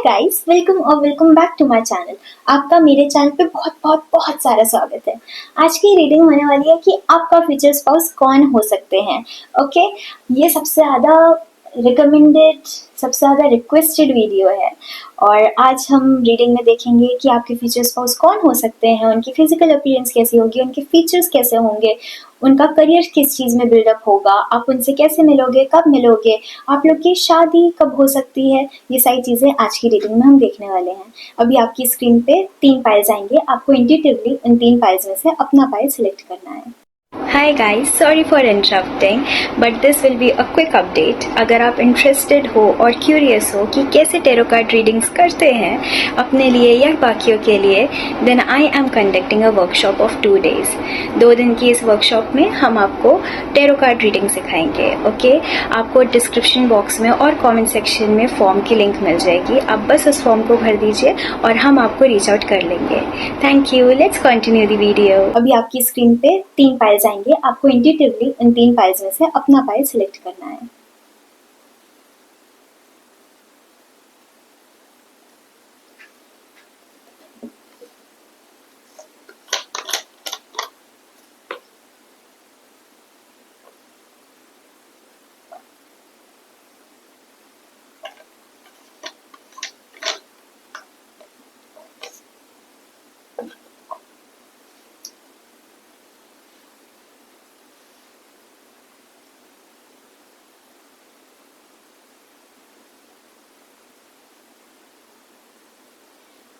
Guys, welcome back to my channel. आपका मेरे channel पे बहुत बहुत बहुत सारा स्वागत है। आज की रीडिंग होने वाली है कि आपका फ्यूचर स्पाउस कौन हो सकते हैं। ओके, ये सबसे ज़्यादा रिकमेंडेड, सबसे ज़्यादा रिक्वेस्टेड वीडियो है और आज हम रीडिंग में देखेंगे कि आपके फ्यूचर स्पाउस कौन हो सकते हैं, उनकी फिजिकल अपीयरेंस कैसी होगी, उनके फीचर्स कैसे होंगे, उनका करियर किस चीज़ में बिल्डअप होगा, आप उनसे कैसे मिलोगे, कब मिलोगे, आप लोग की शादी कब हो सकती है। ये सारी चीज़ें आज की रीडिंग में हम देखने वाले हैं। अभी आपकी स्क्रीन पे 3 पाइल्स आएंगे, आपको इंट्यूटिवली इन 3 पाइल्स में से अपना पाइल सिलेक्ट करना है। Hi guys, sorry for interrupting but this will be a quick update. अगर आप इंटरेस्टेड हो और क्यूरियस हो कि कैसे टेरो कार्ड रीडिंग्स करते हैं अपने लिए या बाकियों के लिए, then I am conducting a workshop of 2 days। 2 दिन की इस वर्कशॉप में हम आपको टेरो कार्ड रीडिंग सिखाएंगे। ओके, आपको डिस्क्रिप्शन बॉक्स में और कमेंट सेक्शन में फॉर्म की लिंक मिल जाएगी। आप बस उस फॉर्म को भर दीजिए और हम आपको रीच आउट कर लेंगे। Thank you, let's continue the video. अभी आपकी स्क्रीन पे 3 पाइल्स आएंगे, आपको इंट्यूटिवली इन 3 पाइल्स में से अपना पाइल सिलेक्ट करना है।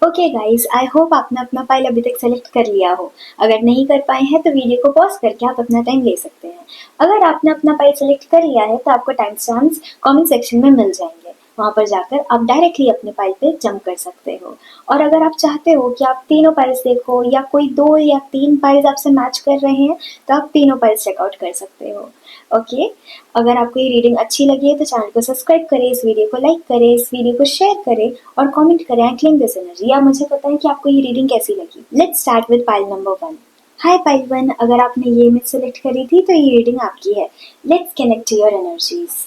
ओके गाइस, आई होप आपने अपना फाइल अभी तक सेलेक्ट कर लिया हो। अगर नहीं कर पाए हैं तो वीडियो को पॉज करके आप अपना टाइम ले सकते हैं। अगर आपने अपना फाइल सेलेक्ट कर लिया है तो आपको टाइम स्टैम्प्स कमेंट सेक्शन में मिल जाएंगे। वहाँ पर जाकर आप डायरेक्टली अपने फाइल पे जंप कर सकते हो। और अगर आप चाहते हो कि आप तीनों फाइल्स देखो या कोई 2 या 3 फाइल्स आपसे मैच कर रहे हैं तो आप तीनों फाइल्स चेकआउट कर सकते हो। ओके, अगर आपको ये रीडिंग अच्छी लगी है तो चैनल को सब्सक्राइब करें, इस वीडियो को लाइक करें, इस वीडियो को शेयर करें और कमेंट करें आई क्लेम दिस एनर्जी, या मुझे बताएं कि आपको ये रीडिंग कैसी लगी। Let's start with pile number 1। Hi pile 1, अगर आपने ये इमेज सेलेक्ट करी थी तो ये रीडिंग आपकी है। Let's connect to your energies.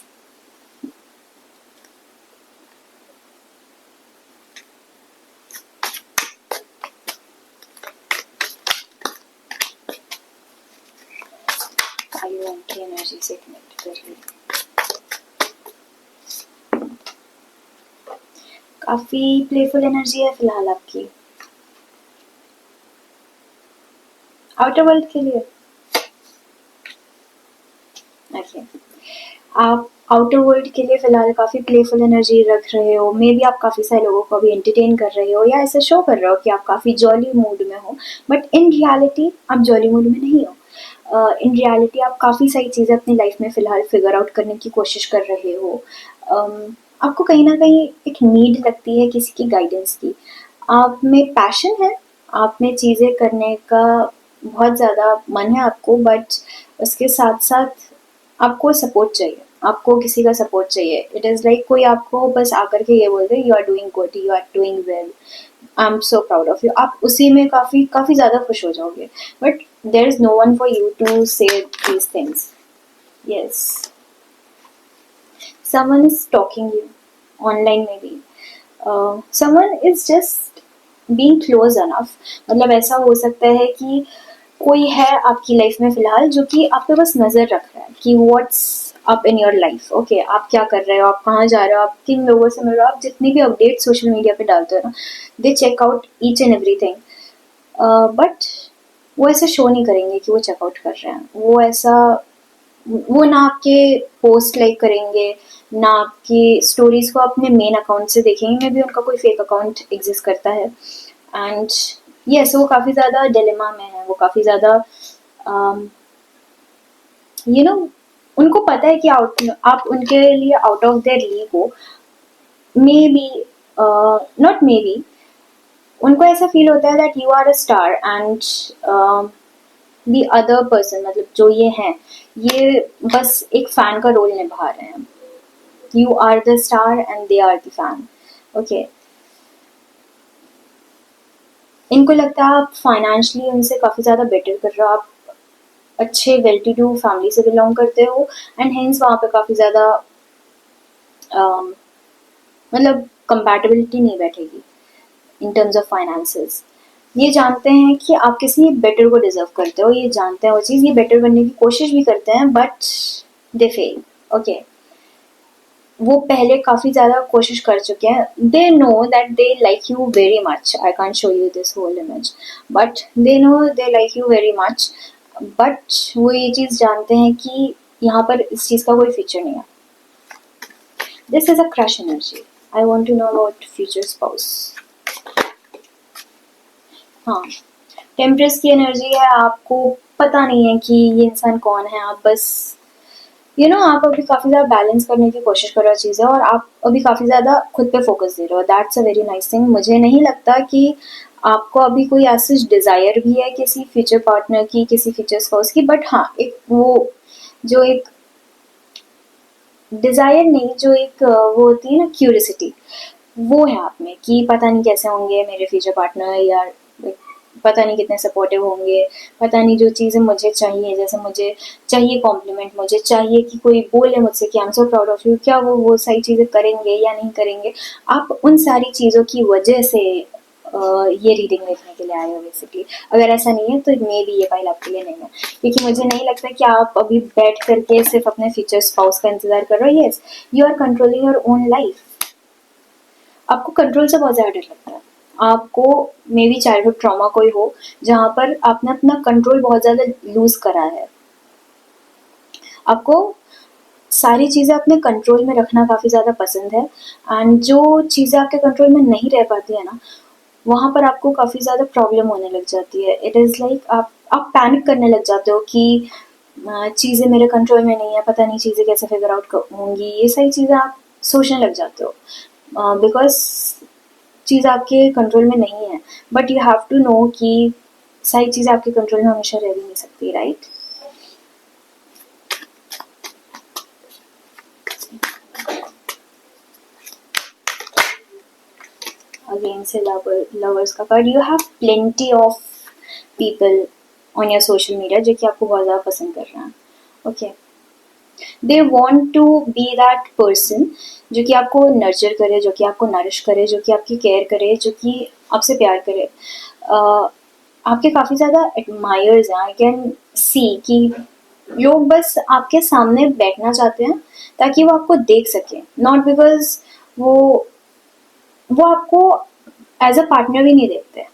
Pile 1 की एनर्जी से कनेक्ट करिए। काफी प्लेफुल एनर्जी है फिलहाल आपकी। आउटर वर्ल्ड के लिए ओके, आप आउटर वर्ल्ड के लिए फिलहाल काफ़ी प्लेफुल एनर्जी रख रहे हो। मे बी आप काफ़ी सारे लोगों को अभी एंटरटेन कर रहे हो या ऐसा शो कर रहे हो कि आप काफ़ी जॉली मूड में हो, बट इन रियलिटी आप जॉली मूड में नहीं हो। इन रियलिटी आप काफ़ी सारी चीज़ें अपनी लाइफ में फ़िलहाल फिगर आउट करने की कोशिश कर रहे हो। आपको कहीं ना कहीं एक नीड लगती है किसी की गाइडेंस की। आप में पैशन है, आप में चीज़ें करने का बहुत ज़्यादा मन है आपको, बट उसके साथ साथ आपको सपोर्ट चाहिए, आपको किसी का सपोर्ट चाहिए। इट इज़ लाइक कोई आपको बस आकर के ये बोल दे you are doing good, you are doing well, I am so proud of you, आप उसी में काफ़ी काफ़ी ज़्यादा खुश हो जाओगे। But there is no one for you to say these things. Yes, someone is talking you online में भी, someone is just being close enough. मतलब ऐसा हो सकता है कि कोई है आपकी लाइफ में फिलहाल जो कि आप पे बस नज़र रख रहा है कि what's up in your life. Okay, आप क्या कर रहे हो, आप कहाँ जा रहे हो, आप किन लोगों से मिल रहे हो, आप जितनी भी अपडेट सोशल मीडिया पे डालते हो ना, they check out each and everything. But वो ऐसा शो नहीं करेंगे कि वो चेकआउट कर रहे हैं। वो ना आपके पोस्ट लाइक करेंगे, ना आपकी स्टोरीज को अपने मेन अकाउंट से देखेंगे। मे बी उनका कोई फेक अकाउंट एग्जिस्ट करता है। एंड यस, वो काफ़ी ज़्यादा डिलेमा में है, वो काफ़ी ज़्यादा यू नो उनको पता है कि आप उनके लिए आउट ऑफ देयर लीग हो। Maybe, not maybe, उनको ऐसा फील होता है that you are a star and the other person, मतलब जो ये हैं, ये बस एक फैन का रोल निभा रहे हैं। You are the star and they are the fan. Okay, इनको लगता है आप फाइनेंशियली उनसे काफ़ी ज़्यादा बेटर कर रहे हो, आप अच्छे वेल टू डू फैमिली से बिलोंग करते हो, एंड हेंस वहाँ पे काफ़ी ज़्यादा मतलब कंपैटिबिलिटी नहीं बैठेगी इन टर्म्स ऑफ फाइनेंसेस। ये जानते हैं कि आप किसी बेटर को डिजर्व करते हो, ये जानते हैं वो चीज़, ये बेटर बनने की कोशिश भी करते हैं बट दे फेल। ओके, वो पहले काफ़ी ज़्यादा कोशिश कर चुके हैं, they know that they like you very much, I can't show you this whole image but they know they like you very much, but वो ये चीज़ जानते हैं कि यहाँ पर इस चीज़ का कोई फ्यूचर नहीं है। This is a crush energy. I want to know about future spouse. हाँ, टेम्परेस की एनर्जी है, आपको पता नहीं है कि ये इंसान कौन है, आप बस आप अभी काफ़ी ज़्यादा बैलेंस करने की कोशिश कर रहे हो चीज़ें, और आप अभी काफ़ी ज़्यादा खुद पे फोकस दे रहे हो, that's a very nice thing. मुझे नहीं लगता कि आपको अभी कोई ऐसी डिज़ायर भी है किसी फ्यूचर पार्टनर की, किसी फ्यूचर स्पाउस की, बट हाँ, एक वो जो एक डिज़ायर नहीं, जो एक वो होती है ना क्यूरियोसिटी, वो है आप में कि पता नहीं कैसे होंगे मेरे फ्यूचर पार्टनर, या पता नहीं कितने सपोर्टिव होंगे, पता नहीं जो चीज़ें मुझे चाहिए, जैसे मुझे चाहिए कॉम्प्लीमेंट, मुझे चाहिए कि कोई बोले मुझसे कि आई am so proud of you, क्या वो सारी चीज़ें करेंगे या नहीं करेंगे। आप उन सारी चीज़ों की वजह से ये रीडिंग देखने के लिए आए हो बेसिकली। अगर ऐसा नहीं है तो मे बी ये फाइल आपके लिए नहीं है, क्योंकि मुझे नहीं लगता कि आप अभी बैठ करके सिर्फ अपने फ्यूचर स्पाउस का इंतजार कर रहे हो। Yes, you are controlling your own life. आपको कंट्रोल से बहुत ज़्यादा डर लगता है। आपको मे बी चाइल्डहुड ट्रॉमा कोई हो जहाँ पर आपने अपना कंट्रोल बहुत ज़्यादा लूज करा है। आपको सारी चीज़ें अपने कंट्रोल में रखना काफ़ी ज़्यादा पसंद है, एंड जो चीज़ें आपके कंट्रोल में नहीं रह पाती है ना, वहाँ पर आपको काफ़ी ज़्यादा प्रॉब्लम होने लग जाती है। इट इज़ लाइक आप पैनिक करने लग जाते हो कि चीज़ें मेरे कंट्रोल में नहीं है, पता नहीं चीज़ें कैसे फिगर आउट होंगी, ये सारी चीज़ें आप सोचने लग जाते हो बिकॉज चीज़ आपके कंट्रोल में नहीं है। But you have to know कि सारी चीज़ें आपके कंट्रोल में हमेशा रह भी नहीं सकती, राइट? अगेन से लवर्स का card. You have plenty of people on your social media जो कि आपको बहुत ज़्यादा पसंद कर रहे हैं। Okay, they want to be that person जो कि आपको नर्चर करे, जो कि आपको नरिश करे, जो कि आपकी केयर करे, जो कि आपसे प्यार करे। आपके काफ़ी ज़्यादा एडमायर्स हैं, आई कैन सी कि लोग बस आपके सामने बैठना चाहते हैं ताकि वो आपको देख सकें, नॉट बिकॉज वो वो आपको एज अ पार्टनर भी नहीं देखते,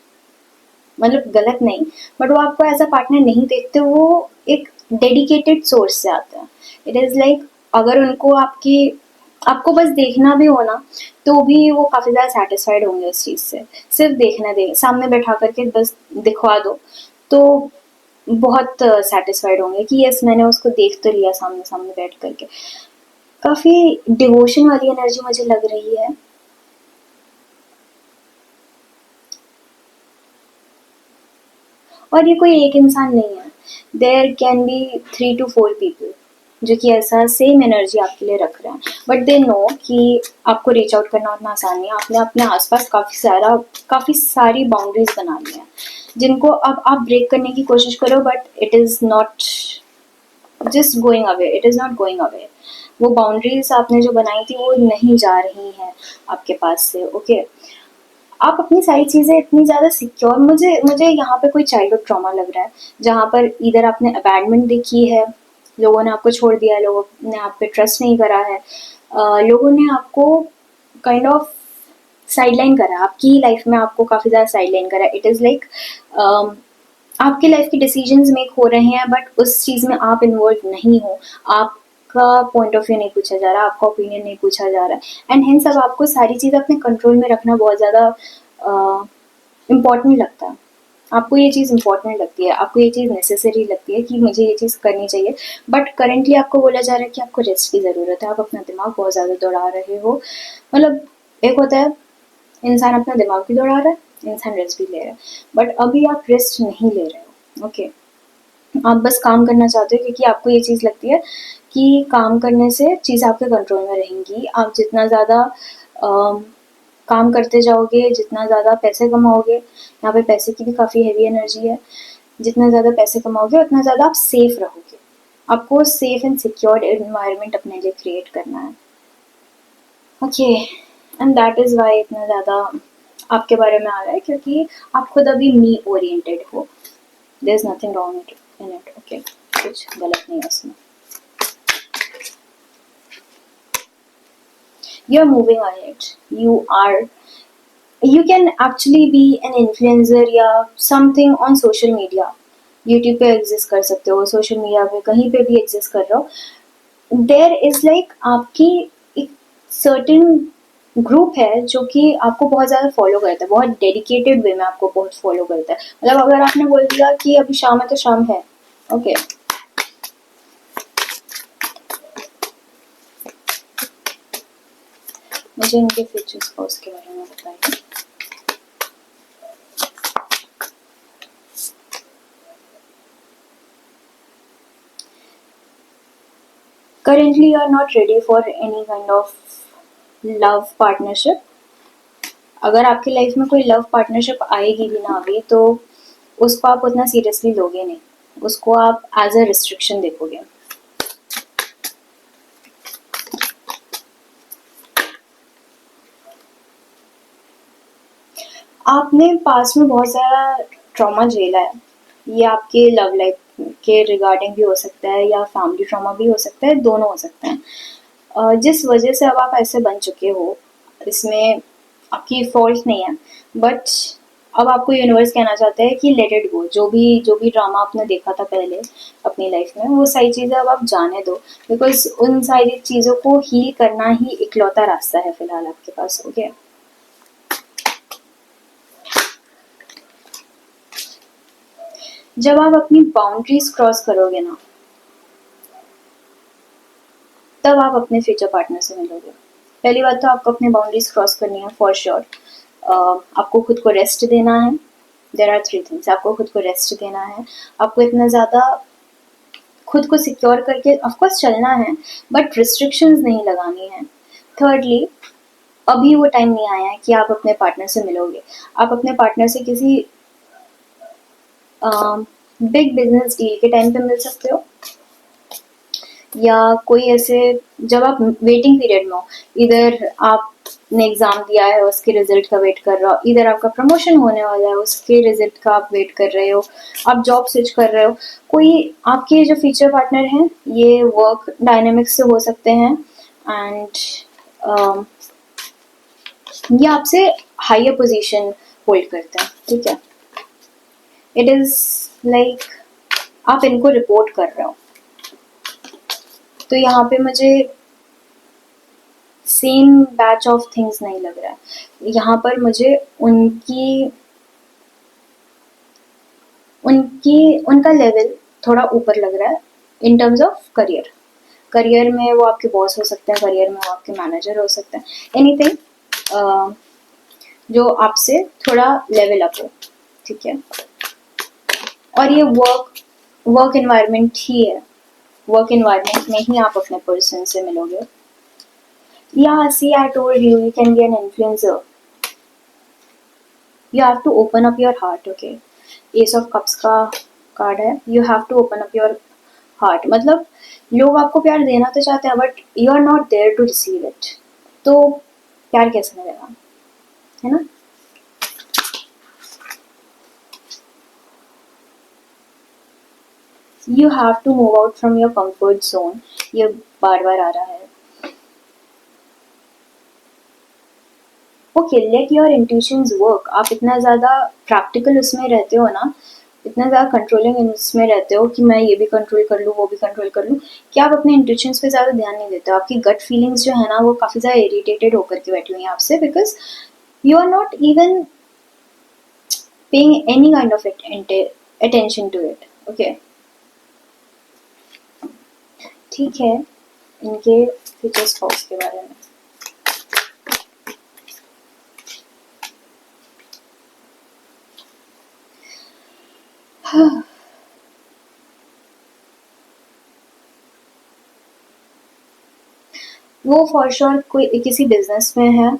मतलब गलत नहीं, बट वो आपको एज अ पार्टनर नहीं देखते, वो एक डेडिकेटेड सोर्स से आते हैं। इट इज़ लाइक अगर उनको आपको बस देखना भी हो ना, तो भी वो काफ़ी ज़्यादा सेटिस्फाइड होंगे उस चीज़ से। सिर्फ देखना दे सामने बैठा करके बस दिखवा दो तो बहुत सेटिस्फाइड होंगे कि यस मैंने उसको देख तो लिया सामने सामने बैठ करके। काफ़ी डिवोशन वाली एनर्जी मुझे लग रही है। और ये कोई एक इंसान नहीं है, there can be 3 to 4 people जो कि ऐसा सेम एनर्जी आपके लिए रख रहे हैं, बट दे नो कि आपको रीच आउट करना उतना आसान नहीं है। आपने अपने आसपास काफ़ी सारी बाउंड्रीज बना ली हैं जिनको अब आप ब्रेक करने की कोशिश करो, but it is not just going away, it is not going away. वो बाउंड्रीज आपने जो बनाई थी वो नहीं जा रही हैं आपके पास से। ओके, आप अपनी सारी चीज़ें इतनी ज़्यादा सिक्योर, मुझे मुझे यहाँ पे कोई चाइल्डहुड ट्रॉमा लग रहा है जहाँ पर इधर आपने अबैंडमेंट देखी है, लोगों ने आपको छोड़ दिया है, लोगों ने आप पे ट्रस्ट नहीं करा है, लोगों ने आपको काइंड ऑफ साइडलाइन करा, आपकी लाइफ में आपको काफ़ी ज़्यादा साइडलाइन करा। इट इज़ लाइक आपकी लाइफ के डिसीजंस मेक हो रहे हैं बट उस चीज़ में आप इन्वॉल्व नहीं हो, आपका पॉइंट ऑफ व्यू नहीं पूछा जा रहा, आपका ओपिनियन नहीं पूछा जा रहा है, एंड हेंस अब आपको सारी चीज़ें अपने कंट्रोल में रखना बहुत ज़्यादा इम्पॉर्टेंट लगता है। आपको ये चीज़ इम्पॉर्टेंट लगती है, आपको ये चीज़ नेसेसरी लगती है कि मुझे ये चीज़ करनी चाहिए, बट करेंटली आपको बोला जा रहा है कि आपको रेस्ट की ज़रूरत है, आप अपना दिमाग बहुत ज़्यादा दौड़ा रहे हो। मतलब एक होता है इंसान अपना दिमाग भी दौड़ा रहा है, इंसान रेस्ट भी ले रहा है, बट अभी आप रेस्ट नहीं ले रहे हो। ओके, आप बस काम करना चाहते हो क्योंकि आपको ये चीज़ लगती है कि काम करने से चीज़ें आपके कंट्रोल में रहेंगी। आप जितना ज़्यादा काम करते जाओगे, जितना ज़्यादा पैसे कमाओगे, यहाँ पे पैसे की भी काफ़ी हैवी एनर्जी है, जितना ज़्यादा पैसे कमाओगे उतना ज़्यादा आप सेफ रहोगे। आपको सेफ एंड सिक्योर्ड एनवायरनमेंट अपने लिए क्रिएट करना है। Okay, and that is why इतना ज़्यादा आपके बारे में आ रहा है, क्योंकि आप खुद अभी मी ओरिएंटेड हो. There is nothing wrong in it. Okay, कुछ गलत नहीं है उसमें. You are moving ahead. You are, you can actually be an influencer या something on social media. YouTube पे एग्जिस्ट कर सकते हो, सोशल मीडिया पे कहीं पे भी एग्जिस्ट कर रहे हो. देयर इज लाइक आपकी एक सर्टेन ग्रुप है जो कि आपको बहुत ज़्यादा फॉलो करता है, बहुत डेडिकेटेड वे में आपको बहुत फॉलो करता है. मतलब अगर आपने बोल दिया कि अभी शाम है तो शाम है. ओके, मुझे इनके फीचर्स का उसके बारे में बताइए. Currently, you are not ready for any kind of love partnership. अगर आपकी लाइफ में कोई लव पार्टनरशिप आएगी भी ना अभी, तो उसको आप उतना सीरियसली लोगे नहीं. उसको आप एज अ रिस्ट्रिक्शन देखोगे. आपने पास्ट में बहुत सारा ट्रॉमा झेला है. ये आपके लव लाइफ के रिगार्डिंग भी हो सकता है या फैमिली ट्रॉमा भी हो सकता है, दोनों हो सकते हैं. जिस वजह से अब आप ऐसे बन चुके हो, इसमें आपकी फॉल्ट नहीं है. बट अब आपको यूनिवर्स कहना चाहता है कि लेट इट गो. जो भी ड्रामा आपने देखा था पहले अपनी लाइफ में, वो सारी चीज़ें अब आप जाने दो. बिकॉज उन सारी चीज़ों को हील करना ही इकलौता रास्ता है फिलहाल आपके पास. ओके, जब आप अपनी बाउंड्रीज क्रॉस करोगे ना, तब आप अपने फ्यूचर पार्टनर से मिलोगे. पहली बात तो आपको अपनी बाउंड्रीज क्रॉस करनी है फॉर श्योर. आपको खुद को रेस्ट देना है. There are 3 things. आपको खुद को रेस्ट देना है. आपको इतना ज़्यादा खुद को सिक्योर करके ऑफकोर्स चलना है, बट रिस्ट्रिक्शंस नहीं लगानी है. थर्डली, अभी वो टाइम नहीं आया है कि आप अपने पार्टनर से मिलोगे. आप अपने पार्टनर से किसी बिग बिजनेस डील के टाइम पे मिल सकते हो, या कोई ऐसे जब आप वेटिंग पीरियड में हो. इधर आपने एग्जाम दिया है, उसके रिजल्ट का वेट कर रहे हो. इधर आपका प्रमोशन होने वाला है, उसके रिजल्ट का आप वेट कर रहे हो. आप जॉब स्विच कर रहे हो. कोई आपके जो फ्यूचर पार्टनर हैं, ये वर्क डायनेमिक्स से हो सकते हैं. एंड ये आपसे हायर पोजीशन होल्ड करते हैं. ठीक है, इट इज लाइक आप इनको रिपोर्ट कर रहे हो. तो यहाँ पे मुझे सेम बैच ऑफ थिंग्स नहीं लग रहा है. यहाँ पर मुझे उनका लेवल थोड़ा ऊपर लग रहा है in terms of career. Career में वो आपके बॉस हो सकते हैं, करियर में वो आपके मैनेजर हो सकते हैं. एनीथिंग जो आपसे थोड़ा लेवल अप हो. ठीक है, और ये वर्क एनवायरनमेंट ही है. वर्क एनवायरनमेंट में ही आप अपने पर्सन से मिलोगे. Yeah, see, I told you, you can be an influencer. You have to open up your heart, okay? Ace of Cups का कार्ड है. You have to open up your heart. मतलब लोग आपको प्यार देना तो चाहते हैं, but you are not there to receive it. तो प्यार कैसे मिलेगा, है ना? You have to move out from your comfort zone. ये बार बार आ रहा है. Okay, let your intuitions work. आप इतना ज़्यादा प्रैक्टिकल उसमें रहते हो ना, इतना ज़्यादा कंट्रोलिंग उसमें रहते हो कि मैं ये भी कंट्रोल कर लूँ, वो भी कंट्रोल कर लूँ, कि आप अपने इंट्यूशंस पे ज़्यादा ध्यान नहीं देते हो. आपकी गट फीलिंग्स जो है ना, वो काफ़ी ज़्यादा इरिटेटेड होकर के बैठी हुई हैं आपसे, because you are not even paying any kind of attention to it. Okay, ठीक है. इनके फीचर्स फॉक्स के बारे में वो फॉर श्योर कोई किसी बिजनेस में है.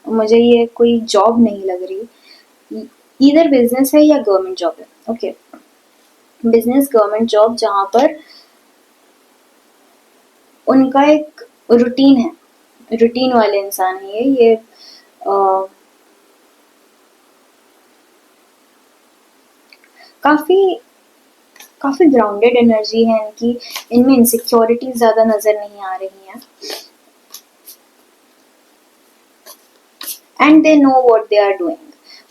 मुझे ये कोई जॉब नहीं लग रही. इधर बिजनेस है या गवर्नमेंट जॉब है. ओके, बिजनेस गवर्नमेंट जॉब जहाँ पर उनका एक रूटीन है. रूटीन वाले इंसान है ये काफी काफी ग्राउंडेड एनर्जी है इनकी, इनमें इनसिक्योरिटी ज्यादा नजर नहीं आ रही है, and they know what they are doing.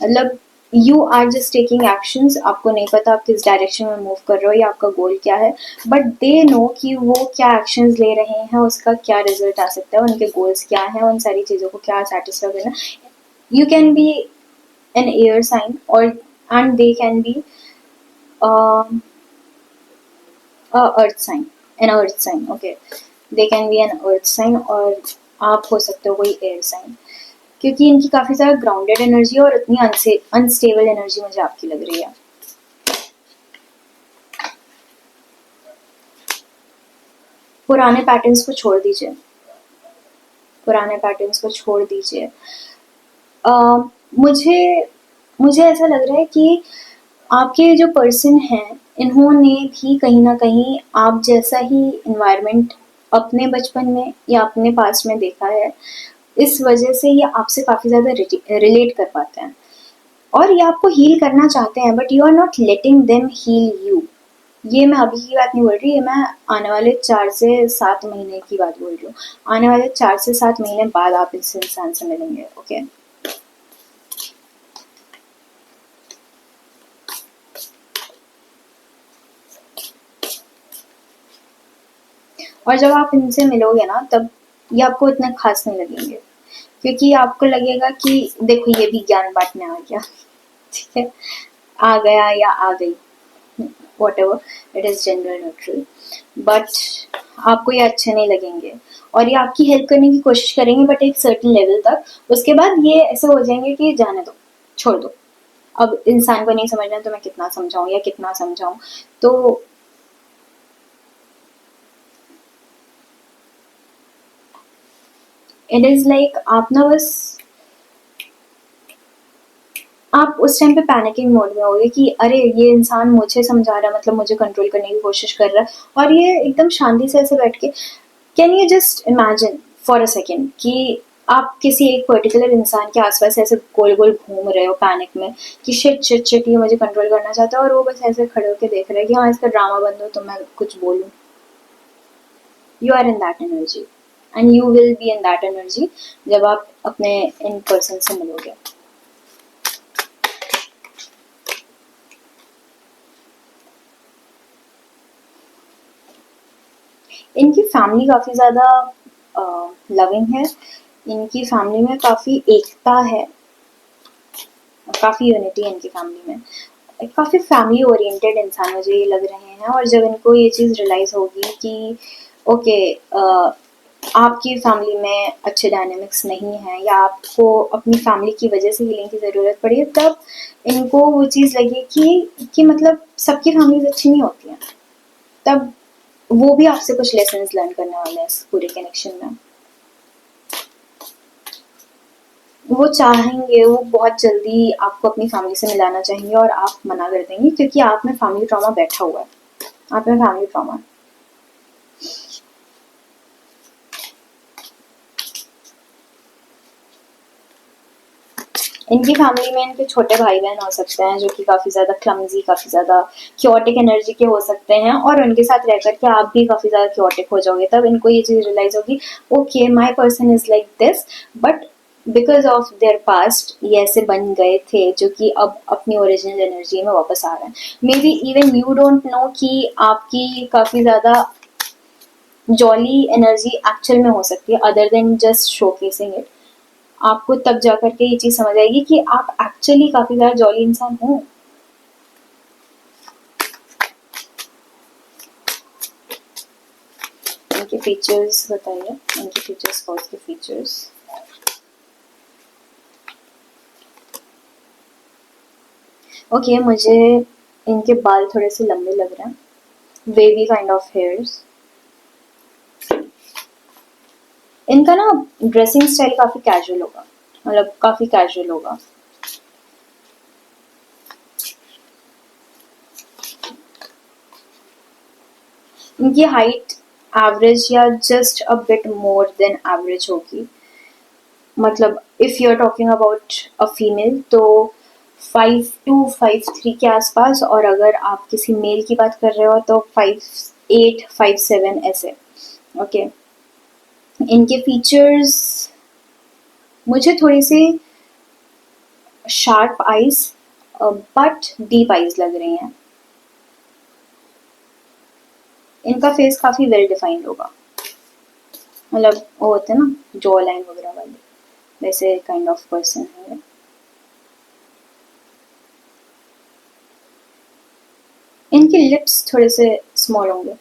मतलब you are just taking actions, आपको नहीं पता आप किस डायरेक्शन में मूव कर रहे हो या आपका गोल क्या है, बट दे नो कि वो क्या एक्शंस ले रहे हैं, उसका क्या रिजल्ट आ सकता है, उनके गोल्स क्या है, उन सारी चीज़ों को क्या सेटिस्फाई करना। You can be an air sign और and they can be earth sign, an earth sign, okay, they can be an earth sign और आप हो सकते हो कोई एयर साइन, क्योंकि इनकी काफ़ी ज़्यादा ग्राउंडेड एनर्जी और इतनी अनस्टेबल एनर्जी मुझे आपकी लग रही है। पुराने पैटर्न्स को छोड़ दीजिए, पुराने पैटर्न्स को छोड़ दीजिए। मुझे मुझे ऐसा लग रहा है कि आपके जो पर्सन हैं इन्होंने भी कहीं ना कहीं आप जैसा ही इन्वायरमेंट अपने बचपन में या अपने पास्ट में देखा है, इस वजह से ये आपसे काफ़ी ज़्यादा रिलेट कर पाते हैं और ये आपको हील करना चाहते हैं, but you are not letting them heal you. ये मैं अभी की बात नहीं बोल रही, ये मैं आने वाले 4 से 7 महीने की बात बोल रही हूँ। आने वाले 4 से 7 महीने बाद आप इस इंसान से मिलेंगे, ओके। और जब आप इनसे मिलोगे ना तब ये आपको इतना खास नहीं लगेंगे, क्योंकि आपको लगेगा कि देखो ये भी ज्ञान बांटने आ गया, ठीक है, आ गया या आ गई, whatever, it is general neutral, but आपको ये अच्छे नहीं लगेंगे और ये आपकी हेल्प करने की कोशिश करेंगे बट एक सर्टेन लेवल तक, उसके बाद ये ऐसे हो जाएंगे कि जाने दो, छोड़ दो, अब इंसान को नहीं समझना तो मैं कितना समझाऊं या कितना समझाऊं। तो इट इज लाइक आप ना बस आप उस टाइम पे पैनिकिंग मोड में होगे कि अरे ये इंसान मुझे समझा रहा है, मतलब मुझे कंट्रोल करने की कोशिश कर रहा है, और ये एकदम शांति से ऐसे बैठ के, can you just imagine for a second कि आप किसी एक पर्टिकुलर इंसान के आसपास ऐसे गोल गोल घूम रहे हो पैनिक में कि शिट शिट शिट ये मुझे कंट्रोल करना चाहता है, और वो बस ऐसे खड़े होकर देख रहे हैं कि हाँ इसका ड्रामा बंद हो तो मैं कुछ बोलूँ। You are in that energy and you will be in that energy जब आप अपने इन पर्सन से मिलोगे। इनकी फैमिली काफ़ी ज़्यादा लविंग है, इनकी फैमिली में काफ़ी एकता है, काफ़ी यूनिटी है इनकी फैमिली में, काफ़ी फैमिली ओरिएंटेड इंसान मुझे ये लग रहे हैं। और जब इनको ये चीज़ रियलाइज़ होगी कि ओके आपकी फैमिली में अच्छे डायनेमिक्स नहीं हैं या आपको अपनी फैमिली की वजह से हीलिंग की ज़रूरत पड़ी है, तब इनको वो चीज़ लगी कि मतलब सबकी फैमिलीज अच्छी नहीं होती हैं, तब वो भी आपसे कुछ लेसन्स लर्न करने वाले हैं इस पूरे कनेक्शन में। वो चाहेंगे, वो बहुत जल्दी आपको अपनी फैमिली से मिलाना चाहेंगे और आप मना कर देंगे क्योंकि आप में फैमिली ट्रॉमा बैठा हुआ है, आप में फैमिली ट्रॉमा। इनकी फैमिली में इनके छोटे भाई बहन हो सकते हैं जो कि काफ़ी ज़्यादा क्लमजी, काफ़ी ज़्यादा क्योटिक एनर्जी के हो सकते हैं, और उनके साथ रह कर के आप भी काफ़ी ज़्यादा क्योटिक हो जाओगे। तब इनको ये चीज़ रियलाइज़ होगी okay my person is like this, but because of their past ये ऐसे बन गए थे जो कि अब अपनी ओरिजिनल एनर्जी में वापस आ रहे हैं। May be even you don't know कि आपकी काफ़ी ज़्यादा जॉली एनर्जी एक्चुअल में हो सकती है other than just showcasing it. आपको तब जाकर के ये चीज़ समझ आएगी कि आप एक्चुअली काफ़ी ज़्यादा जॉली इंसान हो। इनके फीचर्स बताइए, इनके फीचर्स, कौन के फीचर्स। ओके, मुझे इनके बाल थोड़े से लंबे लग रहे हैं, वेवी काइंड ऑफ हेयर्स। इनका ना ड्रेसिंग स्टाइल काफ़ी कैजुअल होगा, मतलब काफ़ी कैजुअल होगा। इनकी हाइट एवरेज या just a bit more than average होगी। मतलब if you are talking about a female तो 5 to 5'3" के आसपास, और अगर आप किसी मेल की बात कर रहे हो तो 5'8", 5'7" ऐसे। ओके, इनके फीचर्स मुझे थोड़ी सी sharp eyes but deep eyes लग रही हैं। इनका फेस काफ़ी वेल डिफाइंड होगा, मतलब वो होते हैं ना जॉ लाइन वगैरह वाले, वैसे काइंड ऑफ पर्सन है। इनके लिप्स थोड़े से स्मॉल होंगे।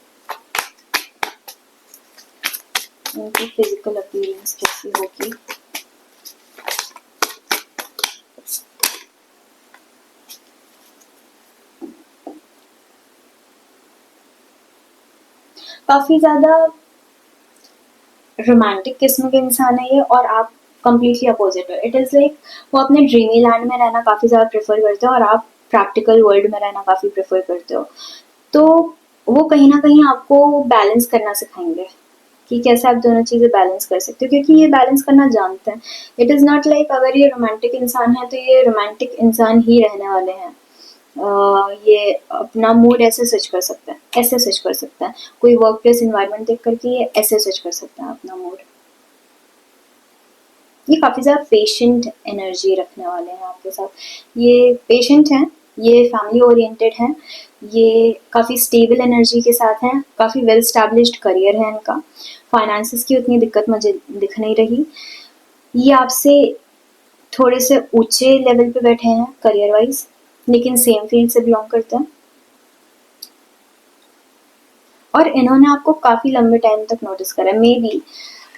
इनकी फिजिकल अपीयरेंस कैसी होगी? काफ़ी ज़्यादा रोमांटिक किस्म के इंसान है ये, और आप कम्प्लीटली अपोजिट हो। इट इज़ लाइक वो अपने ड्रीमी लैंड में रहना काफ़ी ज़्यादा प्रेफर करते हो और आप प्रैक्टिकल वर्ल्ड में रहना काफ़ी प्रेफर करते हो। तो वो कहीं ना कहीं आपको बैलेंस करना सिखाएंगे कि कैसे आप दोनों चीज़ें बैलेंस कर सकते हो, क्योंकि ये बैलेंस करना जानते हैं। इट इज़ नॉट लाइक अगर ये रोमांटिक इंसान है तो ये रोमांटिक इंसान ही रहने वाले हैं। ये अपना मूड ऐसे स्विच कर सकते हैं, ऐसे स्विच कर सकते हैं। कोई वर्क प्लेस इन्वायरमेंट देख करके ये ऐसे स्विच कर सकते हैं अपना मूड। ये काफ़ी ज़्यादा पेशेंट एनर्जी रखने वाले हैं आपके साथ। ये पेशेंट हैं, ये फैमिली ओरिएंटेड हैं, ये काफ़ी स्टेबल एनर्जी के साथ हैं, काफ़ी वेल स्टैब्लिश्ड करियर है इनका। फाइनेंसिस की उतनी दिक्कत मुझे दिख नहीं रही। ये आपसे थोड़े से ऊंचे लेवल पे बैठे हैं करियर वाइज, लेकिन सेम फील्ड से बिलोंग करते हैं, और इन्होंने आपको काफ़ी लंबे टाइम तक नोटिस करा। May be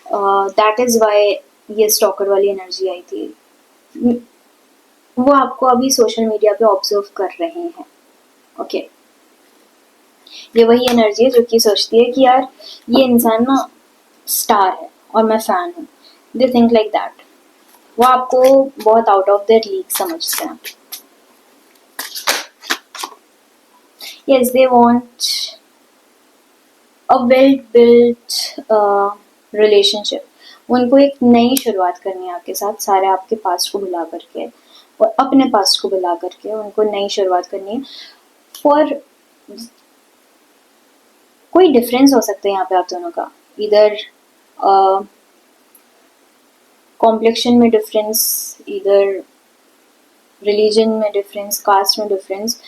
that is why ये स्टॉकर वाली एनर्जी आई थी। वो आपको अभी सोशल मीडिया पे ऑब्जर्व कर रहे हैं। ओके, ये वही एनर्जी है जो कि सोचती है कि यार ये इंसान ना स्टार है और मैं फैन हूँ। They think like that. वो आपको बहुत आउट ऑफ देयर लीग समझते हैं। Yes, they want a well built relationship. उनको एक नई शुरुआत करनी है आपके साथ, सारे आपके पास्ट को भुला करके और अपने पास्ट को भुला करके उनको नई शुरुआत करनी है। फॉर कोई डिफरेंस हो सकता है यहाँ पे आप दोनों का, इधर कॉम्प्लेक्शन में डिफरेंस, इधर रिलीजन में डिफरेंस, कास्ट में डिफरेंस,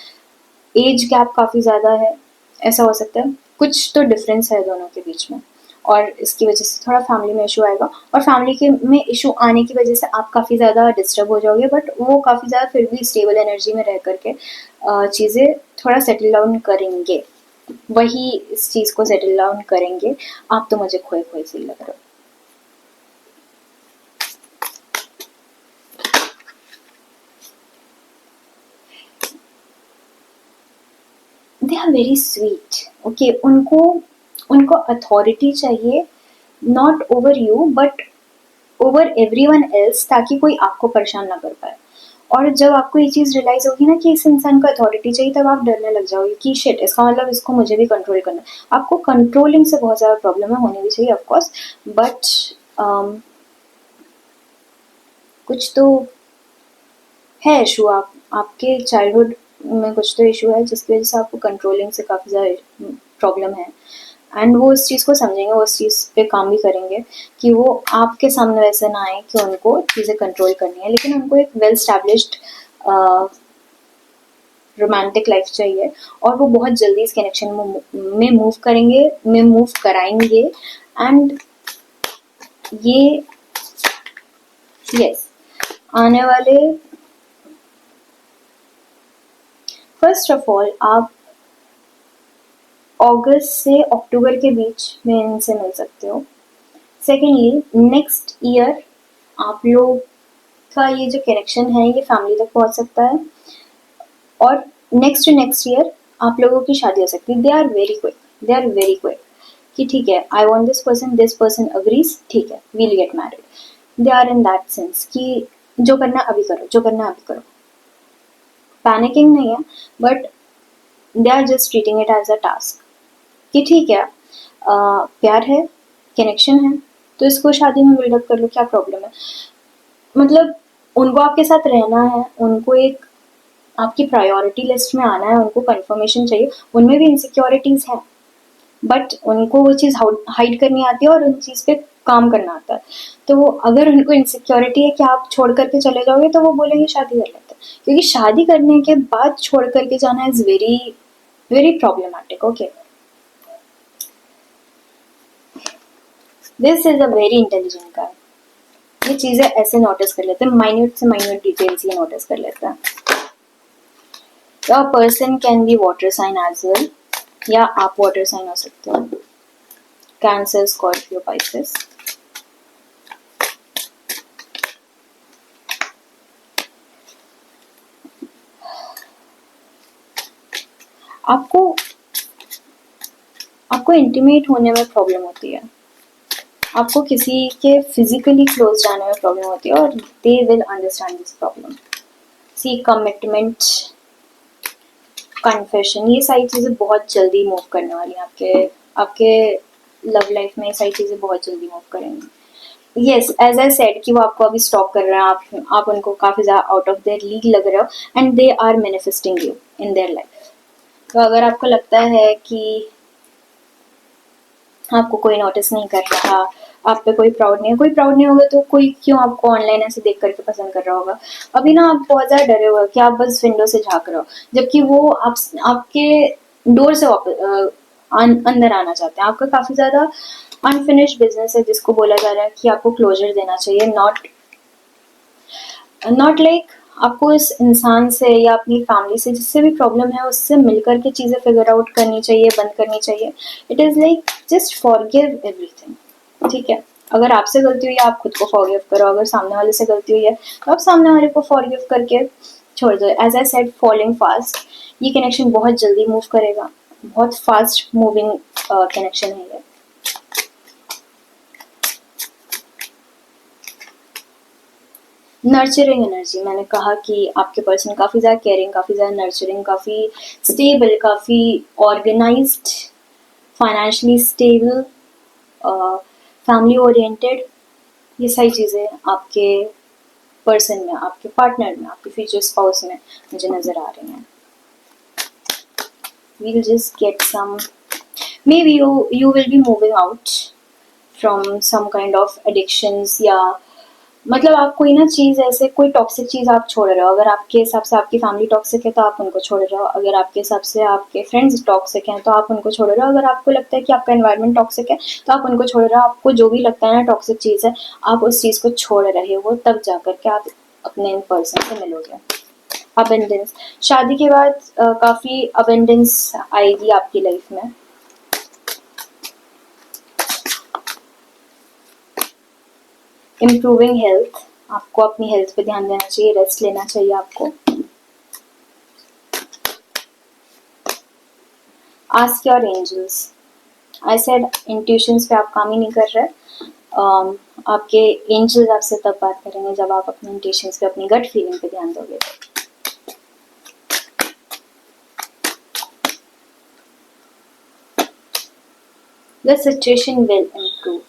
एज गैप काफ़ी ज़्यादा है, ऐसा हो सकता है। कुछ तो डिफरेंस है दोनों के बीच में, और इसकी वजह से थोड़ा फैमिली में इशू आएगा, और फैमिली के में इशू आने की वजह से आप काफ़ी ज़्यादा डिस्टर्ब हो जाओगे, बट वो काफ़ी ज़्यादा फिर भी स्टेबल एनर्जी में रह करके चीज़ें थोड़ा सेटल डाउन करेंगे। वही इस चीज़ को सेटल डाउन करेंगे। आप तो मुझे खोए खोए से लग रहे हो। They are very sweet. Okay, उनको उनको अथॉरिटी चाहिए, not over you but over everyone else, ताकि कोई आपको परेशान ना कर पाए। और जब आपको ये चीज़ रियलाइज होगी ना कि इस इंसान को अथॉरिटी चाहिए, तब आप डरने लग जाओगे कि शिट, इसका मतलब इसको मुझे भी कंट्रोल करना है। आपको कंट्रोलिंग से बहुत ज़्यादा प्रॉब्लम है, होनी भी चाहिए ऑफकोर्स, बट कुछ तो है इशू। आप आपके चाइल्डहुड में कुछ तो इशू है जिसकी वजह से आपको कंट्रोलिंग से काफ़ी ज़्यादा प्रॉब्लम है, एंड वो इस चीज़ को समझेंगे, वो इस चीज़ पे काम भी करेंगे कि वो आपके सामने वैसे ना आए कि उनको चीज़ें कंट्रोल करनी है, लेकिन उनको एक वेल स्टैब्लिश्ड रोमांटिक लाइफ चाहिए, और वो बहुत जल्दी इस कनेक्शन में मूव करेंगे, में मूव कराएंगे। एंड ये यस, आने वाले फर्स्ट ऑफ ऑल आप अगस्त से अक्टूबर के बीच में इनसे मिल सकते हो। सेकेंडली, नेक्स्ट ईयर आप लोग का ये जो कनेक्शन है ये फैमिली तक पहुंच सकता है, और नेक्स्ट टू नेक्स्ट ईयर आप लोगों की शादी हो सकती है। They are very quick, they are very quick कि ठीक है, I want this person agrees, ठीक है, we'll get married. They are in that sense कि जो करना अभी करो, जो करना अभी करो। पैनिकिंग नहीं है, but they are just treating it as a task कि ठीक है, प्यार है, कनेक्शन है, तो इसको शादी में बिल्डअप कर लो, क्या प्रॉब्लम है। मतलब उनको आपके साथ रहना है, उनको एक आपकी प्रायोरिटी लिस्ट में आना है, उनको कंफर्मेशन चाहिए, उनमें भी इनसिक्योरिटीज है, बट उनको वो चीज़ हाइड करनी आती है और उन चीज़ पे काम करना आता है। तो अगर उनको इनसिक्योरिटी है कि आप छोड़ करके चले जाओगे, तो वो बोलेंगे शादी कर लेते हैं, क्योंकि शादी करने के बाद छोड़ करके जाना is very very problematic. Okay, this is a very intelligent गाय। ये चीजें ऐसे नोटिस कर लेते हैं, माइन्यूट से माइन्यूट डिटेल्स ये नोटिस कर लेते हैं। A person can be water sign as well, या आप वाटर साइन हो सकते हो, कैंसर, स्कॉर्पियो, पाइसेस। आपको आपको इंटीमेट होने में प्रॉब्लम होती है, आपको किसी के फिजिकली क्लोज जाने में प्रॉब्लम होती है, और they will understand this problem. See commitment, confession, ये सारी चीज़ें बहुत जल्दी मूव करने वाली हैं आपके आपके लव लाइफ में। ये सारी चीज़ें बहुत जल्दी मूव करेंगी। यस, एज आई सेड कि वो आपको अभी स्टॉक कर रहे हैं, आप उनको काफ़ी ज़्यादा आउट ऑफ देयर लीग लग रहे हो, and they are manifesting you in their life. तो अगर आपको लगता है कि आपको कोई नोटिस नहीं कर रहा, आप पे कोई प्राउड नहीं है, कोई प्राउड नहीं होगा तो कोई क्यों आपको ऑनलाइन ऐसे देख करके पसंद कर रहा होगा। अभी ना आप बहुत ज़्यादा डरे हुए हो कि आप बस विंडो से झाँक रहे हो, जबकि वो आपके डोर से वापस अंदर आना चाहते हैं। आपका काफ़ी ज़्यादा अनफिनिश्ड बिजनेस है, जिसको बोला जा रहा है कि आपको क्लोजर देना चाहिए। नॉट नॉट लाइक आपको इस इंसान से या अपनी फैमिली से, जिससे भी प्रॉब्लम है, उससे मिलकर के चीज़ें फिगर आउट करनी चाहिए, बंद करनी चाहिए। It is like just forgive everything, ठीक है। अगर आपसे गलती हुई है, आप खुद को फॉरगिव करो। अगर सामने वाले से गलती हुई है, तो आप सामने वाले को फॉरगिव करके छोड़ दो। As I said, following fast, ये कनेक्शन बहुत जल्दी मूव करेगा, बहुत फास्ट मूविंग कनेक्शन है ये। नर्चरिंग एनर्जी, मैंने कहा कि आपके पर्सन काफ़ी ज़्यादा केयरिंग, काफ़ी ज़्यादा नर्चरिंग, काफ़ी स्टेबल, काफ़ी organised, financially stable, family oriented, ये सारी चीज़ें आपके पर्सन में, आपके पार्टनर में, आपके फ्यूचर स्पाउस में मुझे नज़र आ रही हैं। We'll just get some, maybe you will be moving out from some kind of addictions, या मतलब आप कोई ना चीज़ ऐसे, कोई टॉक्सिक चीज़ आप छोड़ रहे हो। अगर आपके हिसाब से आपकी फैमिली टॉक्सिक है, तो आप उनको छोड़ रहे हो। अगर आपके हिसाब से आपके फ्रेंड्स टॉक्सिक हैं, तो आप उनको छोड़ रहे हो। अगर आपको लगता है कि आपका एनवायरनमेंट टॉक्सिक है, तो आप उनको छोड़ रहे हो। आपको जो भी लगता है ना टॉक्सिक चीज़ है, आप उस चीज़ को छोड़ रहे हो, तब जाकर के आप अपने इन पर्सन से मिलोगे। अबेंडेंस, शादी के बाद काफ़ी अबेंडेंस आएगी आपकी लाइफ में। इम्प्रूविंग हेल्थ, आपको अपनी हेल्थ पे ध्यान देना चाहिए, रेस्ट लेना चाहिए आपको। Ask your angels, I said intuitions पे आप काम ही नहीं कर रहे। आपके एंजल्स आपसे तब बात करेंगे जब आप अपने इंट्यूशंस पे, अपनी गट फीलिंग पे ध्यान दोगे। The situation will improve.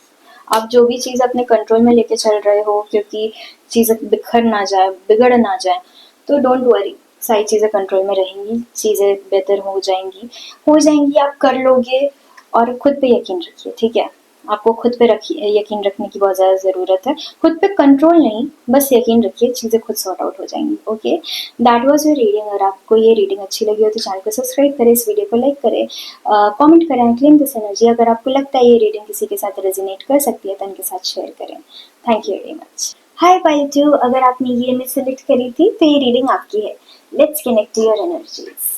आप जो भी चीज़ अपने कंट्रोल में लेके चल रहे हो, क्योंकि चीज़ें बिखर ना जाए, बिगड़ ना जाए, तो डोंट वरी, सारी चीज़ें कंट्रोल में रहेंगी, चीज़ें बेहतर हो जाएंगी, आप कर लोगे। और खुद पे यकीन रखिए, ठीक है। आपको खुद पे रखिए, यकीन रखने की बहुत ज़्यादा ज़रूरत है। खुद पे कंट्रोल नहीं, बस यकीन रखिए, चीज़ें खुद सॉर्ट आउट हो जाएंगी। Okay, that was your reading. अगर आपको ये रीडिंग अच्छी लगी हो तो चैनल को सब्सक्राइब करें, इस वीडियो को लाइक करें, कमेंट करें, क्लेम दिस एनर्जी। अगर आपको लगता है ये रीडिंग किसी के साथ रेजोनेट कर सकती है, तो उनके साथ शेयर करें। Thank you very much. Hi pile two, अगर आपने ये इमेज सेलेक्ट करी थी, तो ये रीडिंग आपकी है। Let's connect to your energies.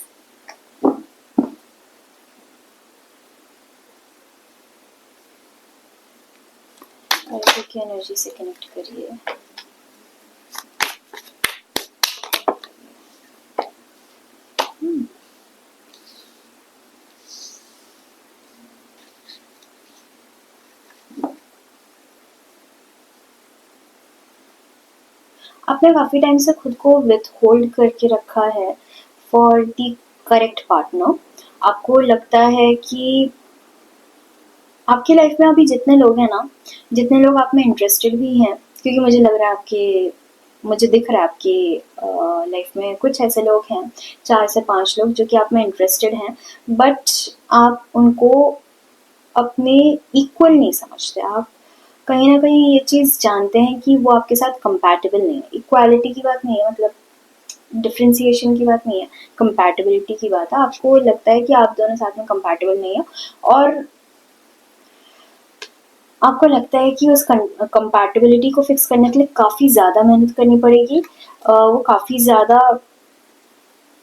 Pile two की एनर्जी से कनेक्ट करिए। आपने काफ़ी टाइम से खुद को विथ होल्ड करके रखा है फॉर द करेक्ट पार्टनर। आपको लगता है कि आपकी लाइफ में अभी जितने लोग हैं ना, जितने लोग आप में इंटरेस्टेड भी हैं, क्योंकि मुझे लग रहा है आपके, मुझे दिख रहा है आपकी लाइफ में कुछ ऐसे लोग हैं, 4 से 5 लोग जो कि आप में इंटरेस्टेड हैं, बट आप उनको अपने इक्वल नहीं समझते। आप कहीं ना कहीं ये चीज़ जानते हैं कि वो आपके साथ कंपैटिबल नहीं है। इक्वालिटी की बात नहीं है, मतलब डिफ्रेंसिएशन की बात नहीं है, कंपैटिबिलिटी की बात है। आपको लगता है कि आप दोनों साथ में कंपैटिबल नहीं है, और आपको लगता है कि उस कंपैटिबिलिटी को फिक्स करने के लिए काफ़ी ज़्यादा मेहनत करनी पड़ेगी। वो काफ़ी ज़्यादा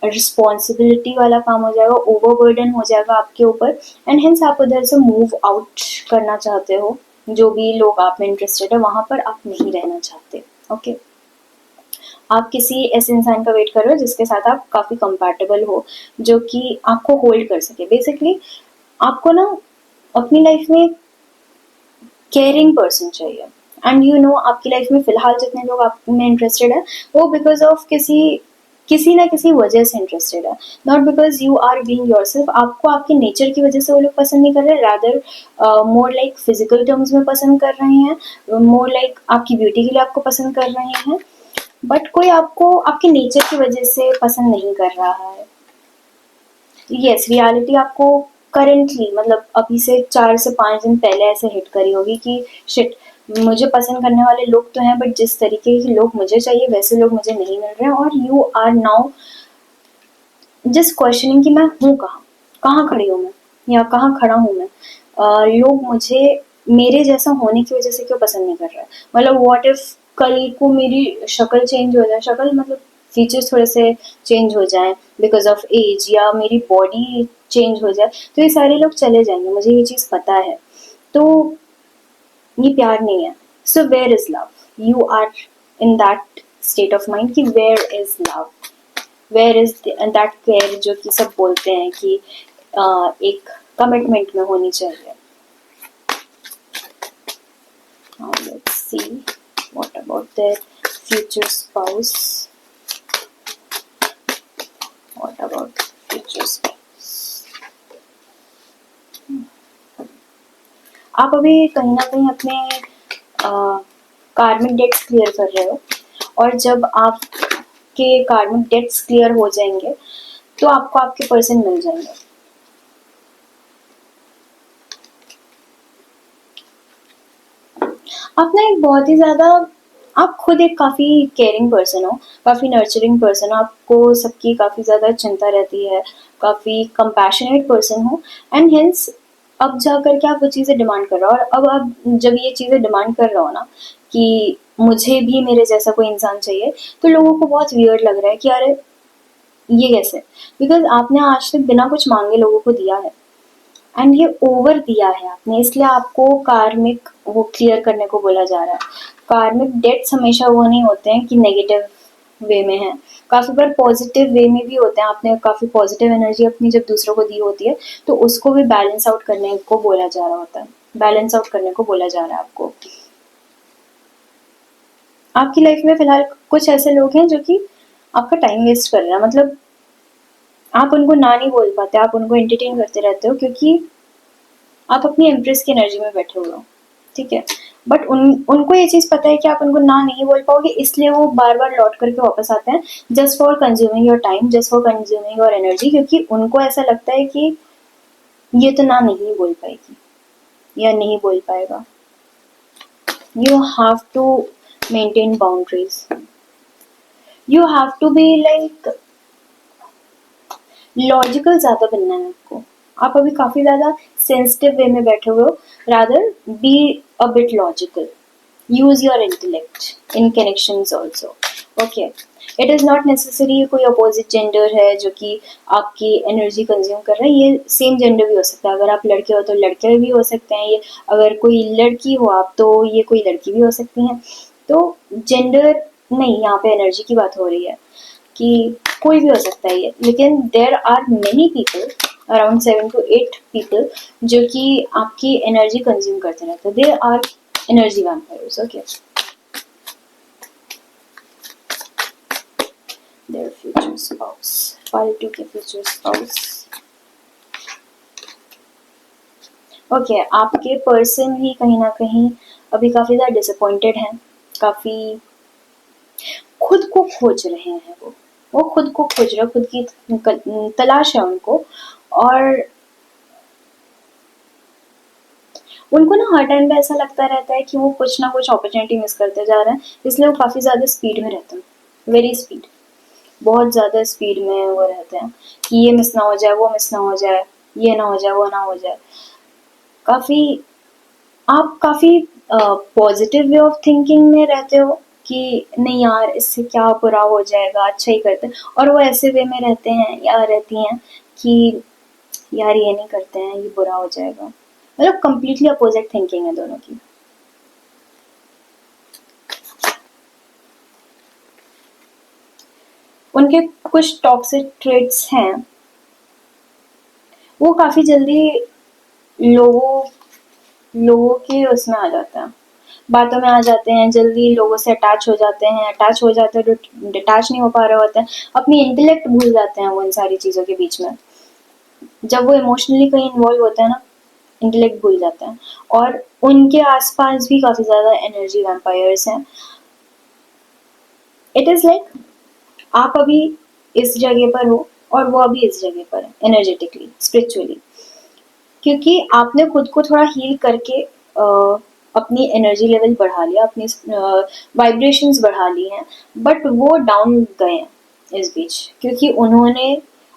रिस्पॉन्सिबिलिटी वाला काम हो जाएगा, ओवरबर्डन हो जाएगा आपके ऊपर, एंड हेंस आप उधर से मूव आउट करना चाहते हो। जो भी लोग आप में इंटरेस्टेड है वहाँ पर आप नहीं रहना चाहते। ओके, आप किसी ऐसे इंसान का वेट कर रहे हो जिसके साथ आप काफ़ी कंपैटिबल हो, जो कि आपको होल्ड कर सके। बेसिकली आपको ना अपनी लाइफ में केयरिंग पर्सन चाहिए, एंड यू नो आपकी लाइफ में फिलहाल जितने लोग आप में इंटरेस्टेड है वो बिकॉज ऑफ किसी किसी ना किसी वजह से इंटरेस्टेड है, not because you are being yourself. आपको आपके नेचर की वजह से वो लोग पसंद नहीं कर रहे, rather more like physical terms में पसंद कर रहे हैं, मोर लाइक आपकी ब्यूटी के लिए आपको पसंद कर रहे हैं, बट कोई आपको आपके नेचर की वजह से पसंद नहीं कर रहा है। यस, रियलिटी आपको करेंटली, मतलब अभी से 4 से 5 दिन पहले ऐसे हिट करी होगी कि शिट, मुझे पसंद करने वाले लोग तो हैं, बट जिस तरीके के लोग मुझे चाहिए वैसे लोग मुझे नहीं मिल रहे हैं, और you are now just questioning कि मैं हूँ कहाँ, कहाँ खड़ी हूँ मैं, या कहाँ खड़ा हूँ मैं। लोग मुझे मेरे जैसा होने की वजह से क्यों पसंद नहीं कर रहा है। मतलब व्हाट इफ कल को मेरी शक्ल चेंज हो जाए, शक्ल मतलब फीचर्स थोड़े से चेंज हो जाए बिकॉज ऑफ एज, या मेरी बॉडी चेंज हो जाए, तो ये सारे लोग चले जाएंगे, मुझे ये चीज़ पता है। तो ये प्यार नहीं है। So where is love? You are in that state of mind कि where is love, where is that care जो कि सब बोलते हैं कि एक कमिटमेंट में होनी चाहिए। Now let's see what about their future spouse. What about future spouse? आप अभी कहीं ना कहीं अपने कार्मिक डेट्स क्लियर कर रहे हो, और जब आपके कार्मिक डेट्स क्लियर हो जाएंगे तो आपको आपके पर्सन मिल जाएंगे। आप ना एक बहुत ही ज़्यादा, आप खुद एक काफ़ी केयरिंग पर्सन हो, काफ़ी नर्चरिंग पर्सन हो, आपको सबकी काफ़ी ज़्यादा चिंता रहती है, काफ़ी कंपैशनेट पर्सन हो, एंड हेंस अब जा कर के आप वो चीज़ें डिमांड कर रहे हो। और अब आप जब ये चीज़ें डिमांड कर रहे हो ना कि मुझे भी मेरे जैसा कोई इंसान चाहिए, तो लोगों को बहुत वियर्ड लग रहा है कि अरे ये कैसे, बिकॉज आपने आज तक बिना कुछ मांगे लोगों को दिया है, एंड ये ओवर दिया है आपने, इसलिए आपको कार्मिक वो क्लियर करने को बोला जा रहा है। कार्मिक डेट्स हमेशा वो नहीं होते हैं कि नेगेटिव वे में है, काफ़ी बार पॉजिटिव वे में भी होते हैं। आपने काफ़ी पॉजिटिव एनर्जी अपनी जब दूसरों को दी होती है तो उसको भी बैलेंस आउट करने को बोला जा रहा होता है, बैलेंस आउट करने को बोला जा रहा है आपको। आपकी लाइफ में फिलहाल कुछ ऐसे लोग हैं जो कि आपका टाइम वेस्ट कर रहे हैं, मतलब आप उनको ना नहीं बोल पाते, आप उनको एंटरटेन करते रहते हो क्योंकि आप अपनी एम्प्रेस की एनर्जी में बैठे हुए हो, ठीक है। बट उनको ये चीज़ पता है कि आप उनको ना नहीं बोल पाओगे, इसलिए वो बार बार लौट करके वापस आते हैं, just for consuming your time, just for consuming your energy, क्योंकि उनको ऐसा लगता है कि ये तो ना नहीं बोल पाएगी या नहीं बोल पाएगा। You have to maintain boundaries, you have to be like logical ज़्यादा बनना है आपको। आप अभी काफ़ी ज़्यादा सेंसिटिव वे में बैठे हुए हो, rather be a bit logical, use your intellect in connections also. Okay, it is not necessary कोई अपोजिट जेंडर है जो कि आपकी एनर्जी कंज्यूम कर रहा है, ये सेम जेंडर भी हो सकता है। अगर आप लड़के हो तो लड़के भी हो सकते हैं, ये अगर कोई लड़की हो आप तो ये कोई लड़की भी हो सकती हैं। तो जेंडर नहीं, यहाँ पे एनर्जी की बात हो रही है कि कोई भी हो सकता है ये, लेकिन there are many people, around 7 to 8 people जो कि आपकी एनर्जी कंज्यूम करते रहते हैं। There are energy vampires. Okay, their future spouse, part 2 के फ्यूचर स्पाउस। ओके, आपके पर्सन भी कहीं ना कहीं अभी काफी ज्यादा डिसअपॉइंटेड हैं, काफी खुद को खोज रहे हैं। वो खुद को खोज रहे हैं, खुद की तलाश है उनको। और उनको ना हर टाइम पे ऐसा लगता रहता है कि वो कुछ ना कुछ अपॉर्चुनिटी मिस करते जा रहे हैं, इसलिए वो काफी ज्यादा स्पीड में रहते हैं, वेरी स्पीड, बहुत ज्यादा स्पीड में वो रहते हैं कि ये मिस ना हो जाए, वो मिस ना हो जाए, ये ना हो जाए, वो ना हो जाए। काफी आप काफी पॉजिटिव वे ऑफ थिंकिंग में रहते हो कि नहीं यार इससे क्या बुरा हो जाएगा, अच्छा ही करते हैं। और वो ऐसे वे में रहते हैं या रहती हैं कि यार ये नहीं करते हैं, ये बुरा हो जाएगा। मतलब कंप्लीटली अपोजिट थिंकिंग है दोनों की। उनके कुछ टॉक्सिक ट्रेट्स हैं, वो काफी जल्दी लोगों लोगों के उसमें आ जाते हैं, बातों में आ जाते हैं, जल्दी लोगों से अटैच हो जाते हैं, अटैच हो जाते हैं तो डिटैच नहीं हो पा रहे होते हैं, अपनी इंटेलेक्ट भूल जाते हैं वो इन सारी चीज़ों के बीच में। जब वो इमोशनली कहीं इन्वॉल्व होते हैं ना, इंटेलेक्ट भूल जाते हैं। और उनके आसपास भी काफ़ी ज़्यादा एनर्जी वैम्पायर्स हैं। इट इज़ लाइक आप अभी इस जगह पर हो और वो अभी इस जगह पर है, एनर्जेटिकली, स्पिरिचुअली, क्योंकि आपने खुद को थोड़ा हील करके अपनी एनर्जी लेवल बढ़ा लिया, अपनी वाइब्रेशंस बढ़ा ली हैं। बट वो डाउन गए हैं इस बीच, क्योंकि उन्होंने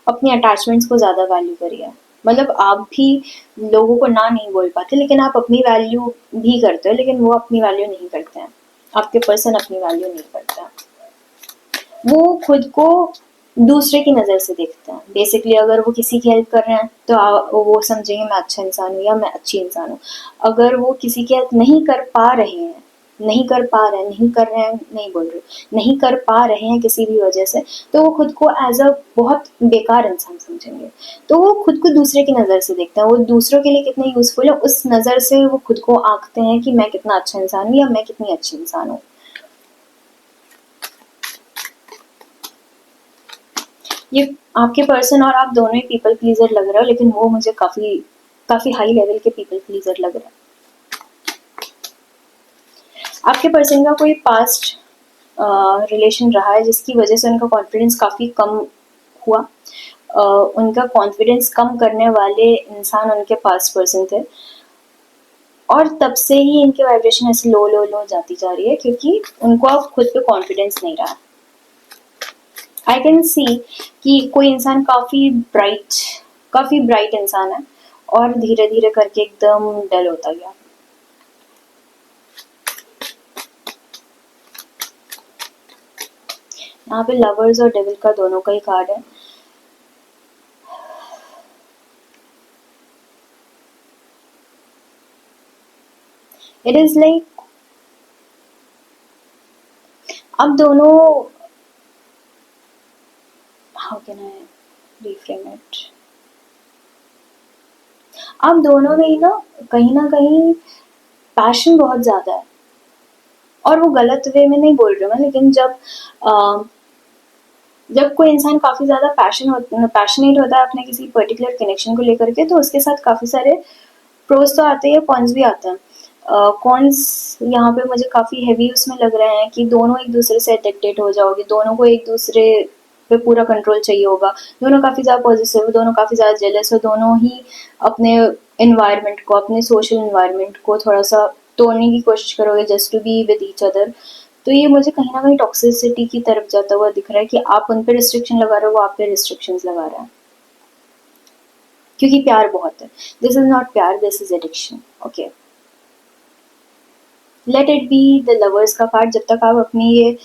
अपनी अटैचमेंट्स को ज़्यादा वैल्यू करी है। मतलब आप भी लोगों को ना नहीं बोल पाते, लेकिन आप अपनी वैल्यू भी करते हो, लेकिन वो अपनी वैल्यू नहीं करते हैं, आपके पर्सन अपनी वैल्यू नहीं करते हैं। वो खुद को दूसरे की नज़र से देखते हैं। बेसिकली अगर वो किसी की हेल्प कर रहे हैं तो वो समझेंगे मैं अच्छा इंसान हूँ या मैं अच्छी इंसान हूँ। अगर वो किसी की हेल्प नहीं कर पा रहे हैं, नहीं कर पा रहे हैं, नहीं कर रहे हैं, नहीं बोल रही, नहीं कर पा रहे हैं किसी भी वजह से, तो वो खुद को एज अ बहुत बेकार इंसान समझेंगे। तो वो खुद को दूसरे की नज़र से देखते हैं, वो दूसरों के लिए कितने यूज़फुल है उस नज़र से वो खुद को आंकते हैं कि मैं कितना अच्छा इंसान हूँ या मैं कितनी अच्छी इंसान हूँ। ये आपके पर्सन और आप दोनों ही पीपल प्लीजर लग रहे हो, लेकिन वो मुझे काफी काफी हाई लेवल के पीपल प्लीजर लग रहा है। आपके पर्सन का कोई पास्ट रिलेशन रहा है जिसकी वजह से उनका कॉन्फिडेंस काफी कम हुआ। उनका कॉन्फिडेंस कम करने वाले इंसान उनके पास्ट पर्सन थे, और तब से ही इनकी वाइब्रेशन ऐसे लो लो लो जाती जा रही है, क्योंकि उनको अब खुद पे कॉन्फिडेंस नहीं रहा। आई कैन सी कि कोई इंसान काफी ब्राइट इंसान है और धीरे धीरे करके एकदम डल होता गया। यहाँ पे लवर्स और डेविल का दोनों का ही कार्ड है। इट इज लाइक अब दोनों, how can I reframe it, अब दोनों में ही ना कहीं पैशन बहुत ज्यादा है। और वो गलत वे में नहीं बोल रही हूँ मैं, लेकिन जब कोई इंसान काफी ज्यादा पैशनेट होता है अपने किसी पर्टिकुलर कनेक्शन को लेकर के, तो उसके साथ काफी सारे प्रोज तो आते हैं, कॉन्स भी आते हैं। कॉन्स यहाँ पे मुझे काफी हैवी उसमें लग रहे हैं कि दोनों एक दूसरे से अडिक्टेड हो जाओगे, दोनों को एक दूसरे पे पूरा कंट्रोल चाहिए होगा, दोनों काफी ज्यादा पॉजिटिव हो, दोनों काफी ज्यादा जेलस हो, दोनों ही अपने इन्वायरमेंट को, अपने सोशल इन्वायरमेंट को थोड़ा सा तोड़ने की कोशिश करोगे just to be with each other. तो ये मुझे कहीं ना कहीं टॉक्सिसिटी की तरफ जाता हुआ दिख रहा है कि आप उन पे रिस्ट्रिक्शन लगा रहे हो, वो आप पे रिस्ट्रिक्शन लगा रहे हैं, क्योंकि प्यार बहुत है। दिस इज नॉट प्यार, this is addiction. Okay, let it be the lovers का पार्ट। जब तक आप अपनी ये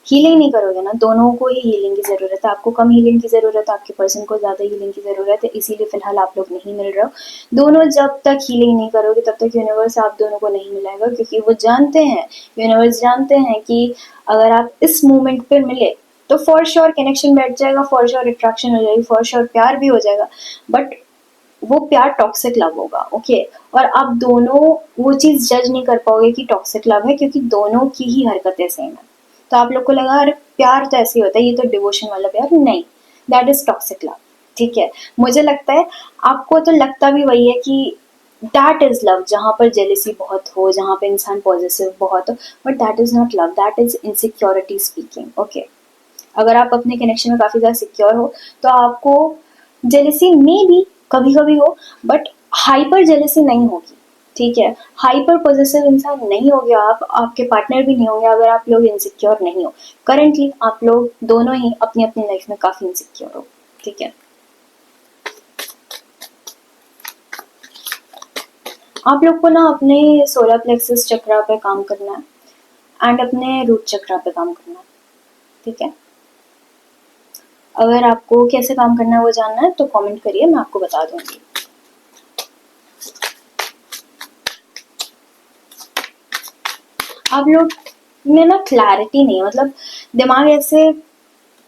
हीलिंग नहीं करोगे ना, दोनों को ही हीलिंग की ज़रूरत है। आपको कम हीलिंग की ज़रूरत है, आपके पर्सन को ज़्यादा हीलिंग की ज़रूरत है, इसीलिए फ़िलहाल आप लोग नहीं मिल रहे हो। दोनों जब तक हीलिंग नहीं करोगे तब तक यूनिवर्स आप दोनों को नहीं मिलाएगा, क्योंकि वो जानते हैं, यूनिवर्स जानते हैं कि अगर आप इस मोमेंट पर मिले तो फॉर श्योर कनेक्शन बैठ जाएगा, फॉर श्योर अट्रैक्शन हो जाएगी, फॉर श्योर प्यार भी हो जाएगा, बट वो प्यार टॉक्सिक लव होगा। ओके, और आप दोनों वो चीज जज नहीं कर पाओगे कि टॉक्सिक लव है, क्योंकि दोनों की ही हरकतें सेम है। तो आप लोग को लगा अरे प्यार तो ऐसे ही होता है, ये तो डिवोशन वाला प्यार नहीं, दैट इज टॉक्सिक लव। ठीक है, मुझे लगता है आपको तो लगता भी वही है कि दैट इज लव, जहाँ पर जेलिसी बहुत हो, जहाँ पे इंसान पॉजिटिव बहुत हो, but that is not love, that is insecurity speaking. Okay, अगर आप अपने कनेक्शन में काफी ज्यादा सिक्योर हो तो आपको जेलिसी में भी कभी कभी हो, बट हाइपर जेलिसी नहीं होगी। ठीक है, हाइपर पॉजिटिव इंसान नहीं होगे आप, आपके पार्टनर भी नहीं होंगे अगर आप लोग इनसिक्योर नहीं हो। करेंटली आप लोग दोनों ही अपनी अपनी लाइफ में काफी इनसिक्योर हो। ठीक है, आप लोग को ना अपने सोलर प्लेक्सस चक्रा पे काम करना है एंड अपने रूट चक्रा पे काम करना है। ठीक है, अगर आपको कैसे काम करना है वो जानना है तो कमेंट करिए, मैं आपको बता दूंगी। आप लोग में ना क्लैरिटी नहीं है, मतलब दिमाग ऐसे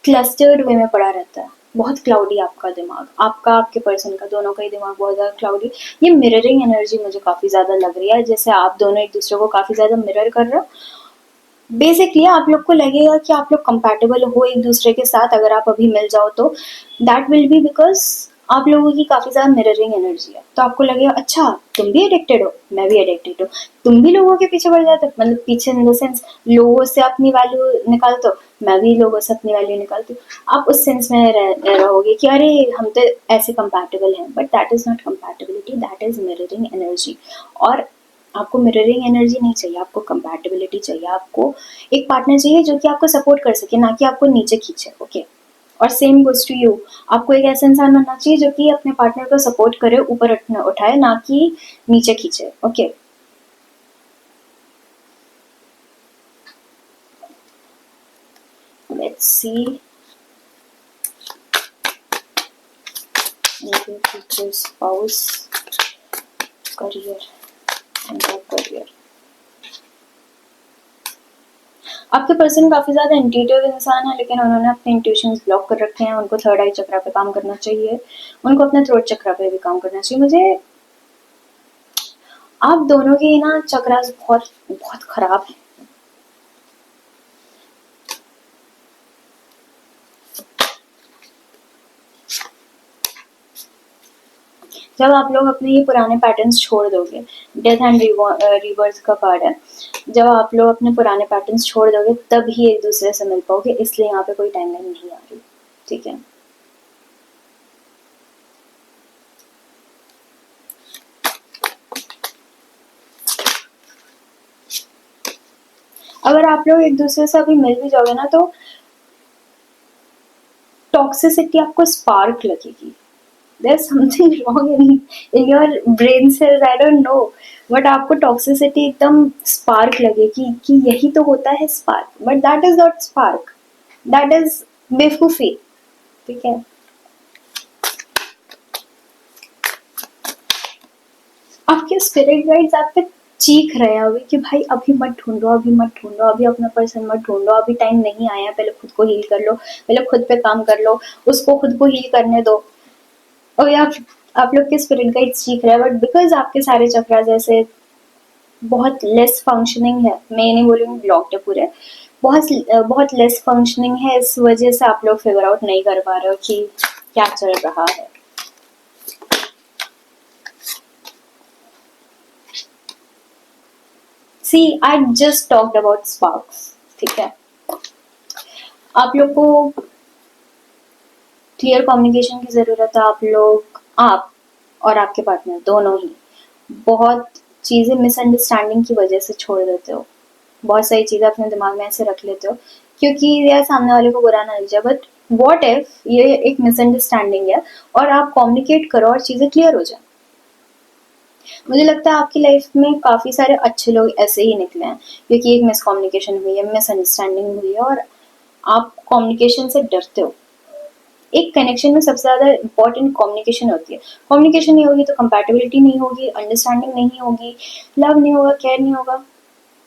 क्लस्टर्ड वे में पड़ा रहता है, बहुत क्लाउडी आपका दिमाग, आपका आपके पर्सन का, दोनों का ही दिमाग बहुत ज़्यादा क्लाउडी। ये मिररिंग एनर्जी मुझे काफ़ी ज़्यादा लग रही है, जैसे आप दोनों एक दूसरे को काफ़ी ज़्यादा मिरर कर रहे हो। बेसिकली आप लोग को लगेगा कि आप लोग कंपैटिबल हो एक दूसरे के साथ, अगर आप अभी मिल जाओ तो दैट विल बी बिकॉज आप लोगों की काफी ज्यादा मिररिंग एनर्जी है। तो आपको लगेगा अच्छा तुम भी एडिक्टेड हो, मैं भी एडिक्टेड हूँ, तुम भी लोगों के पीछे पड़ जाते हो, मतलब पीछे इन द सेंस लोगों से अपनी वैल्यू निकालते हो, मैं भी लोगों से अपनी वैल्यू निकालती हूँ। आप उस सेंस में रहोगे कि अरे हम तो ऐसे कंपैटिबल हैं, but that is not compatibility, that is mirroring energy. और आपको मिररिंग एनर्जी नहीं चाहिए, आपको कंपैटिबिलिटी चाहिए, आपको एक पार्टनर चाहिए जो कि आपको सपोर्ट कर सके, ना कि आपको नीचे खींचे। ओके, और सेम गोज टू यू, आपको एक ऐसा इंसान बनना चाहिए जो कि अपने पार्टनर को सपोर्ट करे, ऊपर उठाए, ना कि नीचे खींचे। Okay, let's see future spouse, career and career. आपके पर्सन काफी ज्यादा इंट्यूटिव इंसान है, लेकिन उन्होंने अपने इंट्यूशंस ब्लॉक कर रखे हैं, उनको थर्ड आई चक्रा पे काम करना चाहिए, उनको अपने थ्रोट चक्रा पे भी काम करना चाहिए। मुझे आप दोनों के ना चक्रास बहुत बहुत खराब है। जब आप लोग अपने ये पुराने पैटर्न्स छोड़ दोगे, डेथ एंड रिबर्थ का कार्ड है, जब आप लोग अपने पुराने पैटर्न्स छोड़ दोगे तब ही एक दूसरे से मिल पाओगे, इसलिए यहाँ पे कोई टाइमलाइन नहीं आ रही। ठीक है, अगर आप लोग एक दूसरे से अभी मिल भी जाओगे ना तो टॉक्सिसिटी आपको स्पार्क लगेगी, there's something wrong in your brain cells, I don't know, but आपको टॉक्सिसिटी एकदम स्पार्क लगेगी कि यही तो होता है spark, but that is not spark, that is बेवकूफी। ठीक है, आपके स्पिरिट गाइड्स आप पे चीख रहे हैं अभी कि भाई अभी मत ढूंढो, अभी मत ढूंढो, अभी अपना पर्सन मत ढूंढो, अभी टाइम नहीं आया, पहले खुद को हील कर लो, पहले खुद पे काम कर लो, उसको खुद को हील करने दो। और आप लोग के स्पिरिट गाइड्स चीख रहे हैं, बट बिकॉज आपके सारे चक्रास ऐसे बहुत लेस फंक्शनिंग है, मैं ये नहीं बोलूँगी ब्लॉक्ड है पूरे, बहुत बहुत लेस फंक्शनिंग है, इस वजह से आप लोग फिगर आउट नहीं कर पा रहे हो कि क्या चल रहा है। See I just talked about sparks. ठीक है, आप लोग को क्लियर कम्युनिकेशन की ज़रूरत है। आप लोग, आप और आपके पार्टनर दोनों ही बहुत चीज़ें मिसअंडरस्टैंडिंग की वजह से छोड़ देते हो, बहुत सारी चीज़ें अपने दिमाग में ऐसे रख लेते हो क्योंकि यार सामने वाले को बुरा ना लग जाए, बट वॉट इफ ये एक मिसअंडरस्टैंडिंग है और आप कम्युनिकेट करो और चीज़ें क्लियर हो जाए। मुझे लगता है आपकी लाइफ में काफ़ी सारे अच्छे लोग ऐसे ही निकले हैं क्योंकि एक मिसकम्युनिकेशन हुई है, मिसअंडरस्टैंडिंग हुई है और आप कम्युनिकेशन से डरते हो। एक कनेक्शन में सबसे ज़्यादा इंपॉर्टेंट कम्युनिकेशन होती है, कम्युनिकेशन नहीं होगी तो कंपैटिबिलिटी नहीं होगी, अंडरस्टैंडिंग नहीं होगी, लव नहीं होगा, केयर नहीं होगा,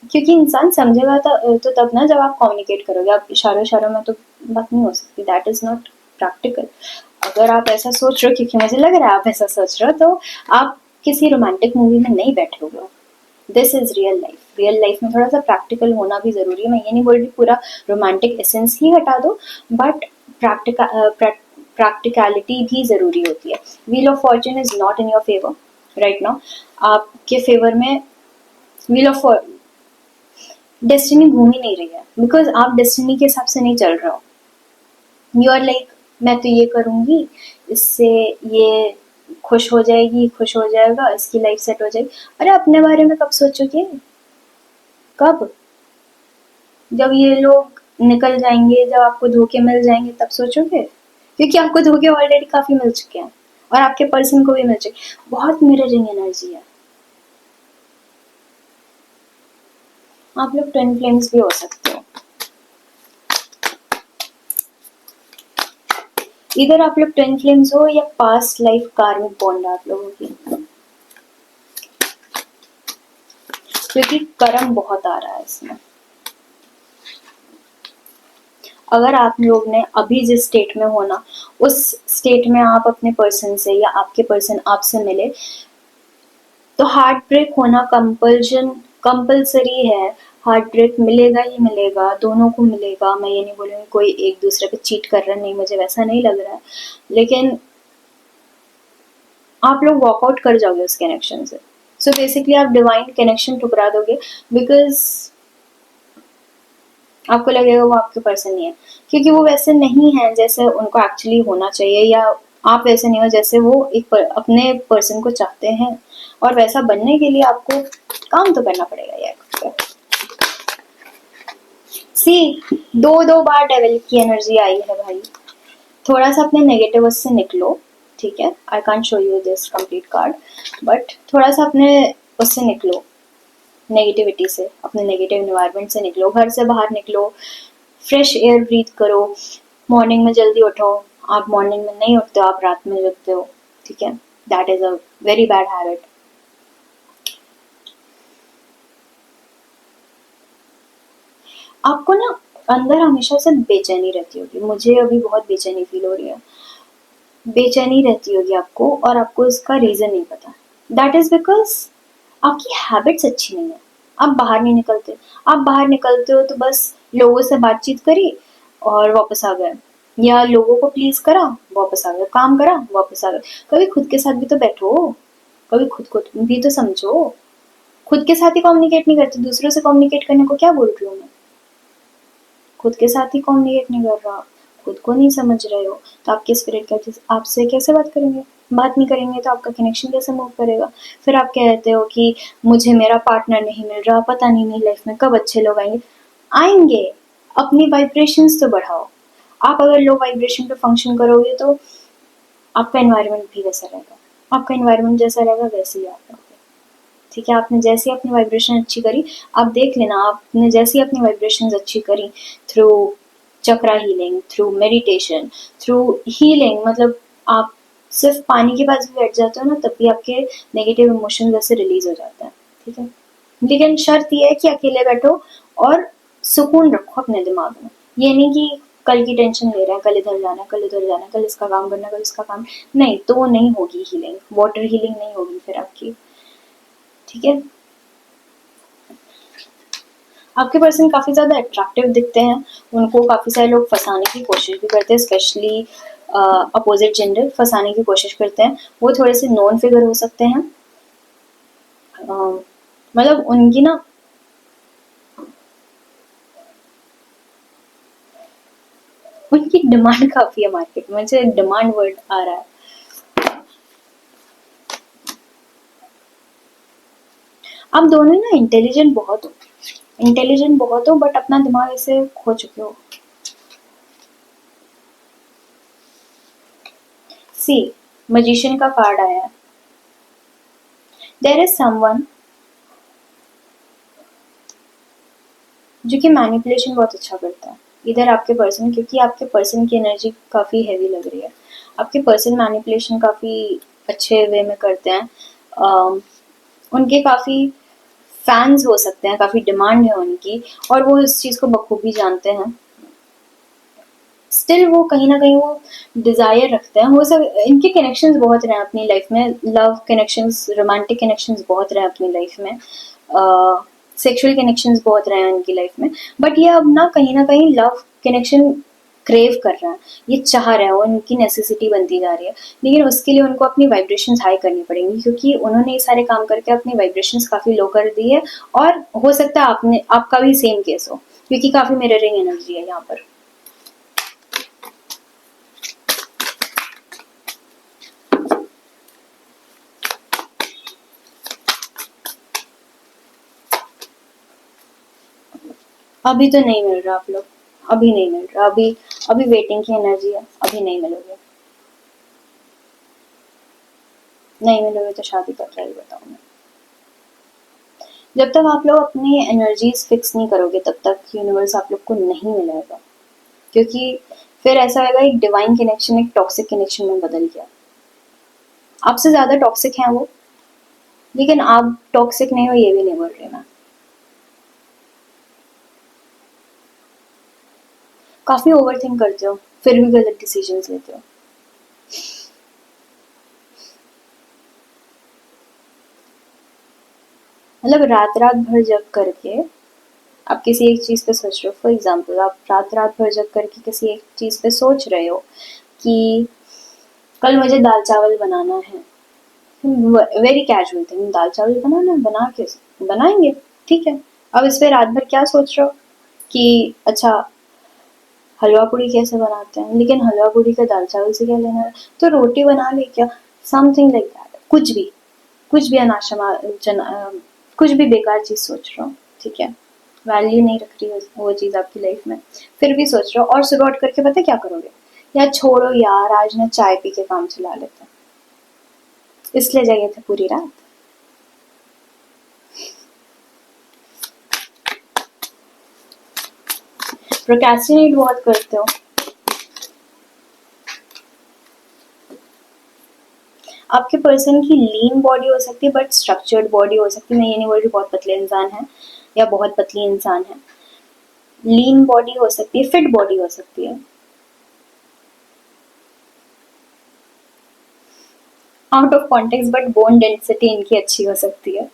क्योंकि इंसान समझेगा तो तब ना जब आप कम्युनिकेट करोगे। आप इशारों इशारों में तो बात नहीं हो सकती, दैट इज नॉट प्रैक्टिकल। अगर आप ऐसा सोच रहे हो, क्योंकि मुझे लग रहा है आप ऐसा सोच रहे हो, तो आप किसी रोमांटिक मूवी में नहीं बैठोगे। This is real life, real life में थोड़ा सा प्रैक्टिकल होना भी जरूरी है। मैं ये नहीं बोल रही पूरा रोमांटिक एसेंस ही हटा दो, बट प्रैक्टिकलिटी भी जरूरी होती है। Wheel of Fortune is not in your favour, right now आपके फेवर में व्हील ऑफ डेस्टिनी घूम ही नहीं रही है, बिकॉज आप डेस्टिनी के हिसाब से नहीं चल रहे हो। यू आर लाइक मैं तो ये करूंगी, इससे ये खुश हो जाएगी, खुश हो जाएगा, इसकी लाइफ सेट हो जाएगी। अरे अपने बारे में कब सोचोगे? कब? जब ये लोग निकल जाएंगे, जब आपको धोखे मिल जाएंगे तब सोचोगे, क्योंकि आपको धोखे ऑलरेडी काफी मिल चुके हैं और आपके पर्सन को भी मिल चुके। बहुत मिररिंग एनर्जी है। आप लोग ट्विन फ्लेम्स भी हो सकते हो। इधर आप लोग ट्विन फ्लेम्स हो या पास्ट लाइफ कार्मिक बॉन्ड आप लोगों की, क्योंकि कर्म बहुत आ रहा है इसमें। अगर आप लोग ने अभी जिस स्टेट में हो ना, उस स्टेट में आप अपने पर्सन से या आपके पर्सन आपसे मिले, तो हार्ट ब्रेक होना कंपल्सरी है। हार्ट ब्रेक मिलेगा ही मिलेगा, दोनों को मिलेगा। मैं ये नहीं बोलूँगी कोई एक दूसरे पे चीट कर रहा है, नहीं, मुझे वैसा नहीं लग रहा है, लेकिन आप लोग वॉकआउट कर जाओगे उस कनेक्शन से। सो बेसिकली आप डिवाइन कनेक्शन ठुकरा दोगे, बिकॉज आपको लगेगा वो आपके पर्सन नहीं है, क्योंकि वो वैसे नहीं है जैसे उनको एक्चुअली होना चाहिए, या आप वैसे नहीं हो जैसे वो अपने पर्सन को चाहते हैं। और वैसा बनने के लिए आपको काम तो करना पड़ेगा यार। सी, दो बार डेविल की एनर्जी आई है भाई। थोड़ा सा अपने नेगेटिव उससे निकलो, ठीक है? आई can't show you this complete card, but थोड़ा सा अपने उससे निकलो, नेगेटिविटी से, अपने नेगेटिव एनवायरनमेंट से निकलो, घर से बाहर निकलो, फ्रेश एयर ब्रीथ करो, मॉर्निंग में जल्दी उठो। आप मॉर्निंग में नहीं उठते हो, आप रात में उठते हो, ठीक है? That is a very bad habit. आपको ना अंदर हमेशा से बेचैनी रहती होगी, मुझे अभी बहुत बेचैनी फील हो रही है। बेचैनी रहती होगी आपको, और आपको इसका रीजन नहीं पता। दैट इज बिकॉज आपकी हैबिट्स अच्छी नहीं है। आप बाहर नहीं निकलते। आप बाहर निकलते हो तो बस लोगों से बातचीत करी और वापस आ गए, या लोगों को प्लीज करा, वापस आ गए, काम करा, वापस आ गए। कभी खुद के साथ भी तो बैठो, कभी खुद को भी तो समझो। खुद के साथ ही कम्युनिकेट नहीं करते, दूसरों से कम्युनिकेट करने को क्या बोल रही हूँ मैं? खुद के साथ ही कम्युनिकेट नहीं कर रहा, खुद को नहीं समझ रहे हो, तो आपके स्पिरिट का आपसे कैसे बात करेंगे? बात नहीं करेंगे तो आपका कनेक्शन कैसे मूव करेगा? फिर आप कहते हो कि मुझे मेरा पार्टनर नहीं मिल रहा, पता नहीं मेरी लाइफ में कब अच्छे लोग आएंगे। आएंगे, अपनी वाइब्रेशंस तो बढ़ाओ। आप अगर लो वाइब्रेशन पे फंक्शन करोगे तो आपका एनवायरनमेंट भी वैसा रहेगा, आपका एनवायरनमेंट जैसा रहेगा वैसे ही आप रहोगे, ठीक है? आपने जैसी अपनी वाइब्रेशन अच्छी करी, आप देख लेना, आपने जैसी अपनी वाइब्रेशंस अच्छी करी through chakra healing, through meditation, through healing, मतलब आप सिर्फ पानी के पास भी बैठ जाते हो ना, तब भी आपके नेगेटिव इमोशन वैसे रिलीज हो जाता है, ठीक है? लेकिन शर्त ये है कि अकेले बैठो और सुकून रखो अपने दिमाग में। ये नहीं कि कल की टेंशन ले रहे हैं, कल इधर जाना, कल उधर जाना, कल इसका काम करना, कल इसका काम, नहीं तो वो नहीं होगी हीलिंग, वाटर हीलिंग नहीं होगी फिर आपकी, ठीक है? आपके पर्सन काफ़ी ज़्यादा अट्रैक्टिव दिखते हैं, उनको काफ़ी सारे लोग फंसाने की कोशिश भी करते हैं, स्पेशली अपोजिट जेंडर फंसाने की कोशिश करते हैं। वो थोड़े से नॉन फिगर हो सकते हैं, मतलब उनकी ना उनकी डिमांड काफ़ी है मार्केट में, मुझे डिमांड वर्ड आ रहा है। आप दोनों ना इंटेलिजेंट बहुत हो, बट अपना दिमाग ऐसे खो चुके हो। सी, मजिशियन का कार्ड आया है। देयर इज समवन जो कि मैनिपुलेशन बहुत अच्छा करता है, इधर आपके पर्सन, क्योंकि आपके पर्सन की एनर्जी काफ़ी हैवी लग रही है। आपके पर्सन मैनिपुलेशन काफ़ी अच्छे वे में करते हैं। उनके काफ़ी फैंस हो सकते हैं, काफ़ी डिमांड है उनकी, और वो इस चीज़ को बखूबी जानते हैं। स्टिल वो कहीं ना कहीं वो डिज़ायर रखते हैं। वो सब इनके कनेक्शंस बहुत रहे अपनी लाइफ में, लव कनेक्शंस, रोमांटिक कनेक्शंस बहुत रहे अपनी लाइफ में, सेक्सुअल कनेक्शंस बहुत रहे हैं उनकी लाइफ में। बट ये अब ना कहीं लव कनेक्शन क्रेव कर रहा है, ये चाह रहा है, वो उनकी नेसेसिटी बनती जा रही है। लेकिन उसके लिए उनको अपनी वाइब्रेशंस हाई करनी पड़ेंगी, क्योंकि उन्होंने ये सारे काम करके अपनी वाइब्रेशंस काफ़ी लो कर दी है। और हो सकता है आपका भी सेम केस हो, क्योंकि काफ़ी मिररिंग एनर्जी है यहाँ पर। अभी तो नहीं मिल रहा आप लोग, अभी नहीं मिल रहा, अभी अभी वेटिंग की एनर्जी है, अभी नहीं मिलोगे। नहीं मिलोगे तो शादी का क्या ही बताऊँ मैं। जब तक आप लोग अपनी एनर्जीज फिक्स नहीं करोगे तब तक यूनिवर्स आप लोग को नहीं मिलेगा, क्योंकि फिर ऐसा होगा एक डिवाइन कनेक्शन एक टॉक्सिक कनेक्शन में बदल गया। आपसे ज्यादा टॉक्सिक है वो, लेकिन आप टॉक्सिक नहीं हो ये भी नहीं बोल रही मैं। काफी ओवर थिंक करते हो, फिर भी गलत डिसीजंस लेते हो। मतलब रात रात भर जग करके आप किसी एक चीज पे सोच रहे हो। फॉर एग्जाम्पल आप रात रात भर जग करके किसी एक चीज पे सोच रहे हो कि कल मुझे दाल चावल बनाना है। वेरी कैजुअल थिंग, दाल चावल बनाना है, बना के बनाएंगे, ठीक है। अब इस पे रात भर क्या सोच रहे हो कि अच्छा हलवा पूड़ी कैसे बनाते हैं, लेकिन हलवा पूड़ी का दाल चावल से क्या लेना है, तो रोटी बना ले क्या, समथिंग लाइक दैट। कुछ भी अनाशमा कुछ भी बेकार चीज सोच रहा हूँ, ठीक है। वैल्यू नहीं रख रही है वो चीज आपकी लाइफ में, फिर भी सोच रहे हो। और सुबह उठ करके पता है क्या करोगे, यार छोड़ो यार आज ना चाय पी के काम चला लेते हैं, इसलिए जागे थे पूरी रात। प्रोक्रेस्टिनेट बहुत करते हो। आपके पर्सन की लीन बॉडी हो सकती है बट स्ट्रक्चर्ड बॉडी हो सकती है। मैं ये नहीं बोल रही बहुत पतले इंसान है या बहुत पतली इंसान है। लीन बॉडी हो सकती है, फिट बॉडी हो सकती है। Out of context but bone density इनकी अच्छी हो सकती है।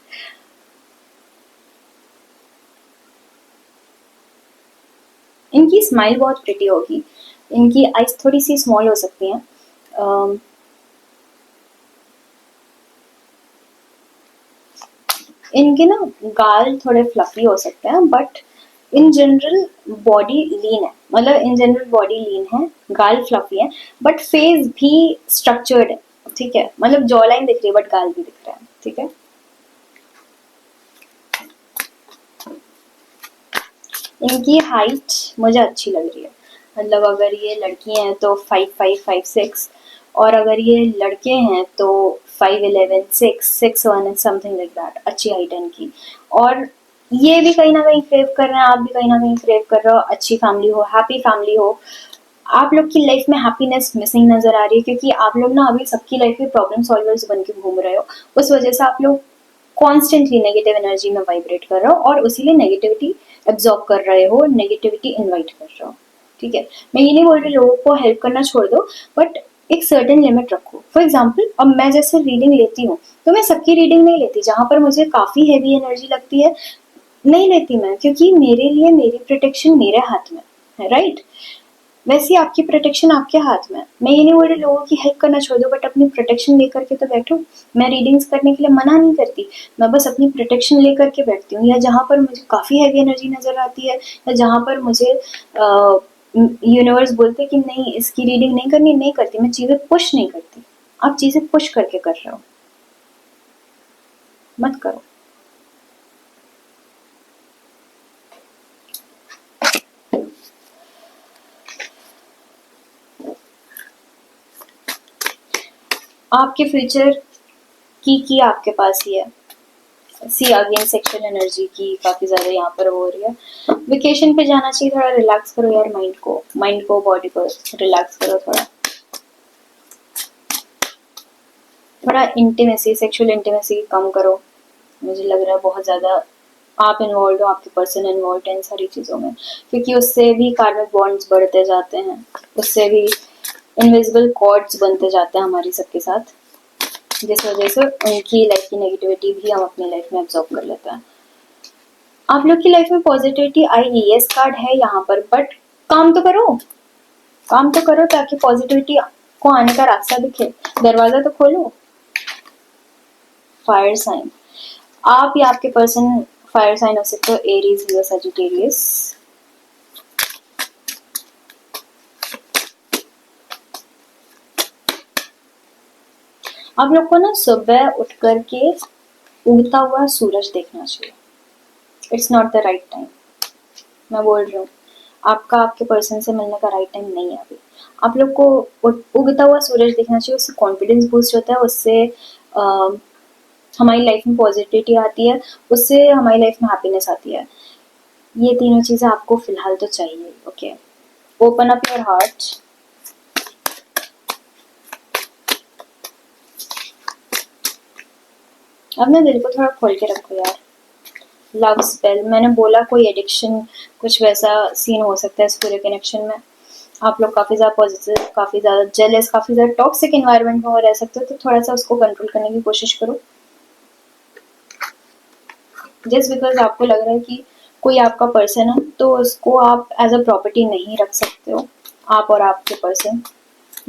इनकी स्माइल बहुत प्रिटी होगी। इनकी आइज थोड़ी सी स्मॉल हो सकती हैं। अम, इनके ना गाल थोड़े फ्लफी हो सकते हैं बट इन जनरल बॉडी लीन है। मतलब इन जनरल बॉडी लीन है, गाल फ्लफी है, बट फेस भी स्ट्रक्चर्ड है, ठीक है। मतलब जॉ लाइन दिख रही है बट गाल भी दिख रहा है, ठीक है। इनकी हाइट मुझे अच्छी लग रही है। मतलब अगर ये लड़की हैं तो 5'5", 5'6", और अगर ये लड़के हैं तो 5'11", 6'1" समथिंग लाइक दैट। अच्छी हाइट है इनकी। और ये भी कहीं ना कहीं क्रेव कर रहे हैं, आप भी कहीं ना कहीं क्रेव कर रहे हो, अच्छी फैमिली हो, हैप्पी फैमिली हो। आप लोग की लाइफ में हैप्पीनेस मिसिंग नजर आ रही है, क्योंकि आप लोग ना अभी सबकी लाइफ में प्रॉब्लम सॉल्वर्स बन के घूम रहे हो। उस वजह से आप लोग कॉन्स्टेंटली नेगेटिव एनर्जी में वाइब्रेट कर रहे हो और उसीलिए नेगेटिविटी एब्जॉर्ब कर रहे हो, नेगेटिविटी इनवाइट कर रहे हो, ठीक है। मैं ये नहीं बोल रही लोगों को हेल्प करना छोड़ दो, बट एक सर्टेन लिमिट रखो। फॉर एग्जाम्पल अब मैं जैसे रीडिंग लेती हूँ तो मैं सबकी रीडिंग नहीं लेती। जहां पर मुझे काफी हैवी एनर्जी लगती है नहीं लेती मैं, क्योंकि मेरे लिए मेरी प्रोटेक्शन मेरे हाथ में है, राइट। वैसे आपकी प्रोटेक्शन आपके हाथ में है। मैं ये नहीं बोल रही लोगों की हेल्प करना छोड़ दो, बट अपनी प्रोटेक्शन लेकर के तो बैठो। मैं रीडिंग्स करने के लिए मना नहीं करती, मैं बस अपनी प्रोटेक्शन लेकर के बैठती हूँ। या जहाँ पर मुझे काफ़ी हैवी एनर्जी नज़र आती है, या जहाँ पर मुझे यूनिवर्स बोलते कि नहीं इसकी रीडिंग नहीं करनी, नहीं करती। मैं चीज़ें पुश नहीं करती। आप चीज़ें पुश करके कर रहे हो, मत करो। आपके फ्यूचर की आपके पास ही है। सी अगेन सेक्शुअल एनर्जी की काफ़ी ज़्यादा यहाँ पर हो रही है। वेकेशन पे जाना चाहिए, थोड़ा रिलैक्स करो यार माइंड को बॉडी को रिलैक्स करो। थोड़ा इंटीमेसी, सेक्सुअल इंटीमेसी कम करो। मुझे लग रहा है बहुत ज़्यादा आप इन्वॉल्व हो, आपके पर्सन इन्वॉल्व है इन सारी चीज़ों में, क्योंकि उससे भी कार्मिक बॉन्ड्स बढ़ते जाते हैं, उससे भी इनविजिबल कॉर्ड्स बनते जाते हैं हमारी सबके साथ, जिस वजह से उनकी लाइफ की नेगेटिविटी भी हम अपनी लाइफ में एब्जॉर्ब कर लेते हैं। आप लोग की लाइफ में पॉजिटिविटी आई, यस कार्ड है यहाँ पर, बट काम तो करो। काम तो करो ताकि पॉजिटिविटी को आने का रास्ता दिखे, दरवाजा तो खोलो। फायर साइन, आप या आपके पर्सन फायर साइन हो सकते हो, एरीज या सजिटेरियस। आप लोग को ना सुबह उठ करके उगता हुआ सूरज देखना चाहिए। It's not the right time, मैं बोल रही हूँ, आपका आपके पर्सन से मिलने का राइट टाइम नहीं है अभी। आप लोग को उगता हुआ सूरज देखना चाहिए, उससे कॉन्फिडेंस बूस्ट होता है, उससे हमारी लाइफ में पॉजिटिविटी आती है, उससे हमारी लाइफ में हैप्पीनेस आती है। ये तीनों चीज़ें आपको फिलहाल तो चाहिए। Okay, open up your heart. अपने दिल को थोड़ा खोल के रखो यार। लव स्पेल, मैंने बोला कोई एडिक्शन, कुछ वैसा सीन हो सकता है इस पूरे कनेक्शन में। आप लोग काफ़ी ज़्यादा पॉजिटिव, काफ़ी ज़्यादा जेलस, काफ़ी ज़्यादा टॉक्सिक इन्वायरमेंट में रह सकते हो, तो थोड़ा सा उसको कंट्रोल करने की कोशिश करो। जस्ट बिकॉज आपको लग रहा है कि कोई आपका पर्सन है, तो उसको आप एज अ प्रॉपर्टी नहीं रख सकते हो। आप और आपके पर्सन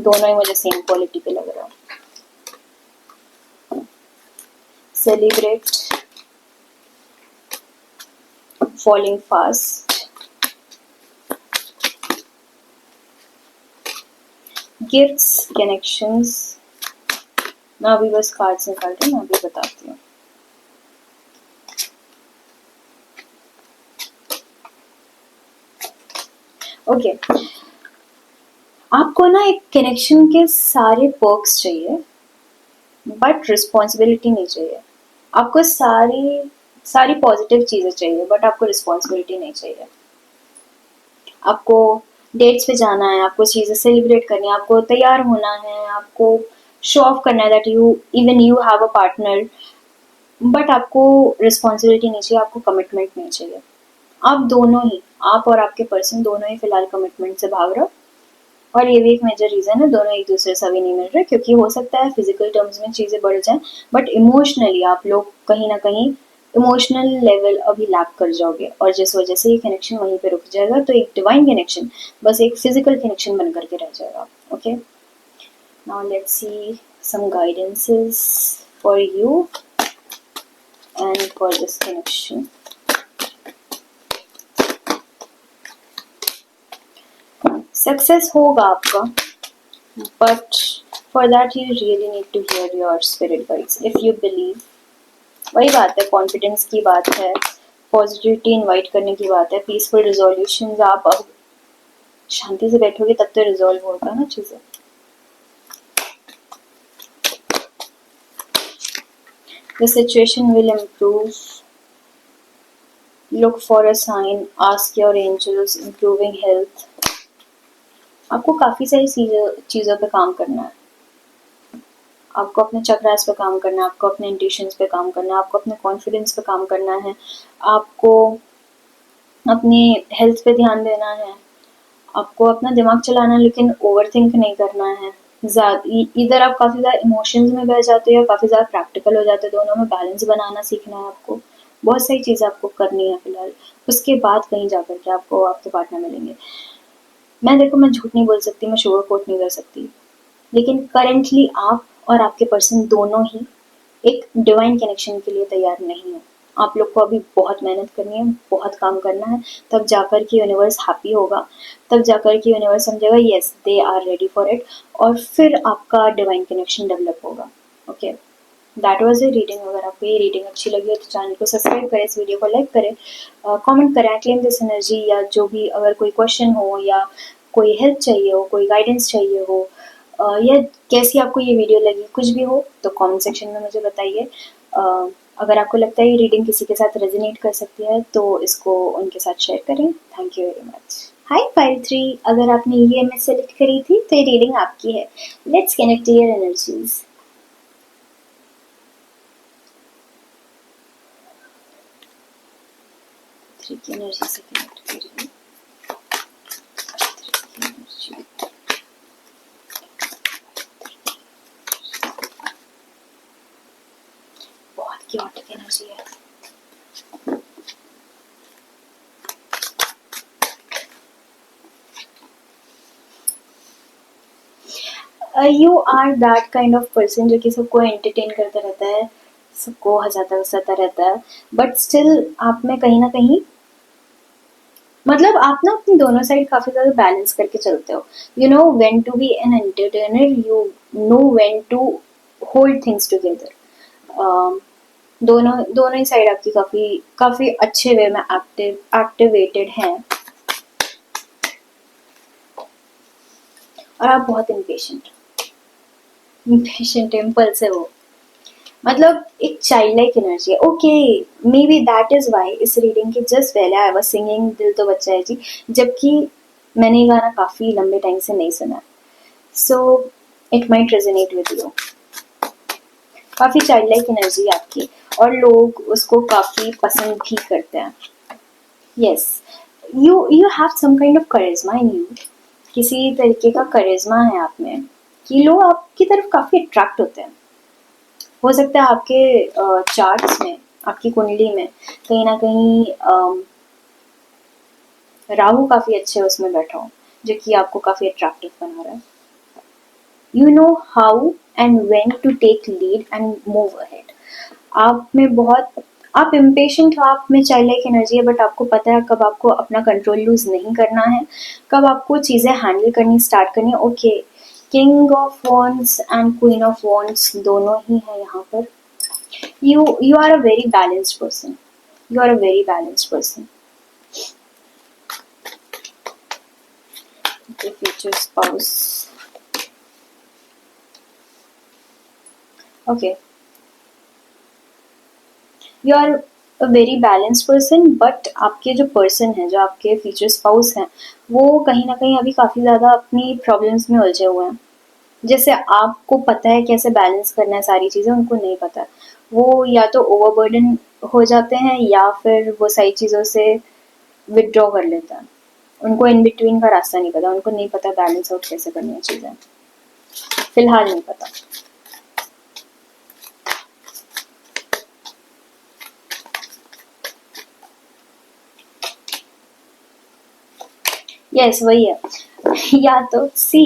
दोनों ही मुझे सेम क्वालिटी पे लग रहा है। Celebrate falling fast, gifts, connections. मैं अभी बस कार्ड्स निकाल रही हूँ, मैं अभी बताती हूँ। ओके, आपको ना एक कनेक्शन के सारे पर्क्स चाहिए, बट रिस्पॉन्सिबिलिटी नहीं चाहिए। आपको सारी सारी पॉजिटिव चीज़ें चाहिए, बट आपको रिस्पॉन्सिबिलिटी नहीं चाहिए। आपको डेट्स पे जाना है, आपको चीज़ें सेलिब्रेट करनी है, आपको तैयार होना है, आपको शो ऑफ करना है that you even you have a partner, but आपको रिस्पॉन्सिबिलिटी नहीं चाहिए, आपको कमिटमेंट नहीं चाहिए। आप दोनों ही, आप और आपके पर्सन दोनों ही फिलहाल कमिटमेंट से भाग रहे हो, और ये भी एक मेजर रीज़न है, दोनों एक दूसरे से अभी नहीं मिल रहे, क्योंकि हो सकता है फिजिकल टर्म्स में चीज़ें बढ़ जाएं, बट इमोशनली आप लोग कहीं ना कहीं इमोशनल लेवल अभी लैक कर जाओगे, और जिस वजह से ये कनेक्शन वहीं पे रुक जाएगा। तो एक डिवाइन कनेक्शन बस एक फिजिकल कनेक्शन बन करके रह जाएगा। Okay, now let's see some guidances for you and for this connection. Success होगा आपका, but for that you really need to hear your spirit guides if you believe। वही बात है, कॉन्फिडेंस की बात है, पॉजिटिविटी इनवाइट करने की बात है, पीसफुल रिजोल्यूशंस। आप अब शांति से बैठोगे तब तो रिजॉल्व होगा ना चीज़ें। The situation will improve, look for a sign, ask your angels, improving health। आपको काफ़ी सारी चीज़ों पे काम करना है। आपको अपने चक्रास पे काम करना है, आपको अपने इंट्यूशंस पे काम करना है, आपको अपने कॉन्फिडेंस पे काम करना है, आपको अपनी हेल्थ पे ध्यान देना है, आपको अपना दिमाग चलाना है, लेकिन ओवर थिंक नहीं करना है। इधर आप काफ़ी ज़्यादा इमोशंस में बह जाते हो या काफ़ी ज़्यादा प्रैक्टिकल हो जाते हो, दोनों में बैलेंस बनाना सीखना है आपको। बहुत सारी चीज़ें आपको करनी है फिलहाल, उसके बाद कहीं जा कर के आपको आपके पार्टनर मिलेंगे। मैं झूठ नहीं बोल सकती, मैं शुगर कोट नहीं कर सकती, लेकिन करेंटली आप और आपके पर्सन दोनों ही एक डिवाइन कनेक्शन के लिए तैयार नहीं हो। आप लोग को अभी बहुत मेहनत करनी है, बहुत काम करना है, तब जाकर के यूनिवर्स हैप्पी होगा, तब जाकर के यूनिवर्स समझेगा yes they are ready for it, और फिर आपका डिवाइन कनेक्शन डेवलप होगा। Okay, that was a reading. अगर आपको ये रीडिंग अच्छी लगी हो तो चैनल को सब्सक्राइब करें, इस वीडियो को लाइक करें, कमेंट करें क्लेम दिस एनर्जी, या जो भी अगर कोई क्वेश्चन हो या कोई हेल्प चाहिए हो, कोई गाइडेंस चाहिए हो, या कैसी आपको ये वीडियो लगी, कुछ भी हो तो कमेंट सेक्शन में मुझे बताइए। अगर आपको लगता है ये रीडिंग किसी के साथ रेजोनेट कर सकती है तो इसको उनके साथ शेयर करें। Thank you very much. Hi file 3, अगर आपने ये इमेज सेलेक्ट करी थी तो ये रीडिंग आपकी है। Let's connect your energies. Three की एनर्जी से कनेक्ट करिए। बहुत क्यूट एनर्जी है। You are that kind of person जो कि सबको एंटरटेन करता रहता है, सबको हंसाता हंसाता रहता है, बट स्टिल आप में कहीं ना कहीं, मतलब आप ना अपनी दोनों साइड काफी ज्यादा बैलेंस करके चलते हो. You know when to be an entertainer, you know when to hold things together. दोनों दोनों ही साइड आपकी काफी काफी अच्छे वे में एक्टिवेटेड हैं. और आप बहुत इम्पेशेंट इम्पेशेंट इम्पल्सिव हो, मतलब एक चाइल्ड लाइक एनर्जी है. Okay, maybe that is why इस रीडिंग के जस्ट पहले आई वाज सिंगिंग दिल तो बच्चा है जी, जबकि मैंने ये गाना काफी लंबे टाइम से नहीं सुना. So it might resonate with you. काफी चाइल्ड लाइक एनर्जी है आपकी, और लोग उसको काफी पसंद भी करते हैं. Yes, you have some kind of charisma in you. किसी तरीके का करिश्मा है आप में कि लोग आपकी तरफ काफी अट्रैक्ट होते हैं. हो सकता है आपके चार्ट्स में, आपकी कुंडली में कहीं ना कहीं राहु काफी अच्छे उसमें बैठा हो, जो कि आपको काफी अट्रैक्टिव बना रहा है. You know how and when to take lead and move ahead. आप में बहुत, आप इम्पेशेंट हो, आप में चाइल्ड लाइक एनर्जी है, बट आपको पता है कब आपको अपना कंट्रोल लूज नहीं करना है, कब आपको चीजें हैंडल करनी स्टार्ट करनी है. Okay, king of wands and queen of wands दोनों ही है यहाँ पर. You are a very balanced person. You are a very balanced person. The future spouse. Okay. You are a very balanced person, but आपके जो person हैं, जो आपके future spouse हैं, वो कहीं ना कहीं अभी काफी ज्यादा अपनी problems में उलझे हुए हैं. जैसे आपको पता है कैसे बैलेंस करना है सारी चीजें, उनको नहीं पता. वो या तो ओवरबर्डन हो जाते हैं, या फिर वो सारी चीजों से विदड्रॉ कर लेते हैं. उनको इन बिटवीन का रास्ता नहीं पता, उनको नहीं पता बैलेंस आउट कैसे करनी है चीजें, फिलहाल नहीं पता. यस वही है. या तो सी,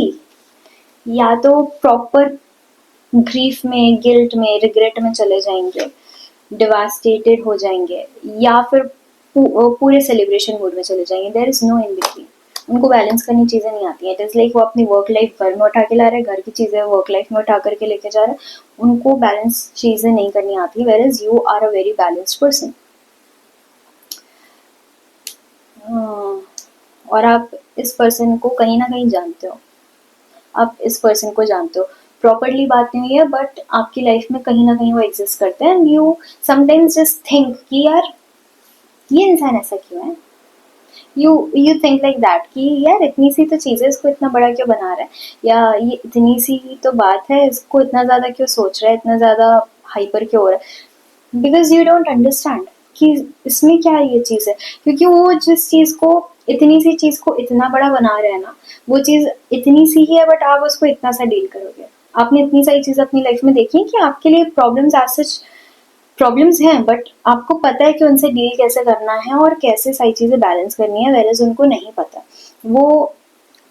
या तो प्रॉपर ग्रीफ में, गिल्ट में, रिग्रेट में चले जाएंगे, डिवास्टेटेड हो जाएंगे, या फिर पूरे सेलिब्रेशन मूड में चले जाएंगे. There is no in between. उनको बैलेंस करनी चीजें नहीं आती है. इट इज लाइक वो अपनी वर्क लाइफ घर में उठा के ला रहे हैं, घर की चीजें वर्क लाइफ में उठा करके लेके जा रहे हैं. उनको बैलेंस चीजें नहीं करनी आती. Where is you are a very balanced person. और आप इस पर्सन को कहीं ना कहीं जानते हो. आप इस पर्सन को जानते हो. प्रॉपरली बात नहीं हुई है, बट आपकी लाइफ में कहीं ना कहीं वो एग्जिस्ट करते हैं. And you sometimes just think कि यार ये इंसान ऐसा क्यों है. यू थिंक लाइक दैट कि यार इतनी सी तो चीज़ है, इसको इतना बड़ा क्यों बना रहा है, या ये इतनी सी तो बात है, इसको इतना ज़्यादा क्यों सोच रहा है, इतना ज़्यादा हाइपर क्यों हो रहा है. बिकॉज यू डोंट अंडरस्टैंड कि इसमें क्या ये चीज़ है. क्योंकि वो जिस चीज़ को, इतनी सी चीज़ को इतना बड़ा बना रहे हैं ना, वो चीज़ इतनी सी ही है, बट आप उसको इतना सा डील करोगे. आपने इतनी सारी चीज़ अपनी लाइफ में देखी है कि आपके लिए प्रॉब्लम्स एज सच प्रॉब्लम्स हैं, बट आपको पता है कि उनसे डील कैसे करना है और कैसे सारी चीज़ें बैलेंस करनी है. वेरएज़ उनको नहीं पता. वो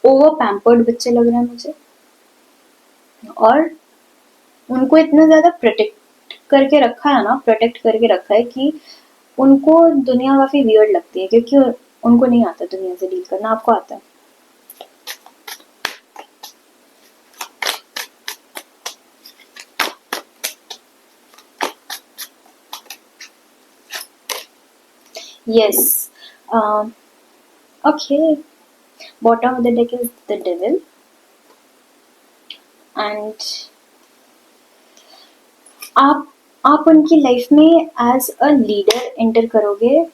ओवर पैम्पर्ड बच्चे लग रहे हैं मुझे, और उनको इतना ज़्यादा प्रोटेक्ट करके रखा है ना, प्रोटेक्ट करके रखा है कि उनको दुनिया काफ़ी वियर्ड लगती है, क्योंकि उनको नहीं आता दुनिया से डील करना. आपको आता है. Yes. Okay. Bottom of the deck is the devil, and आप उनकी लाइफ में एज अ लीडर एंटर करोगे,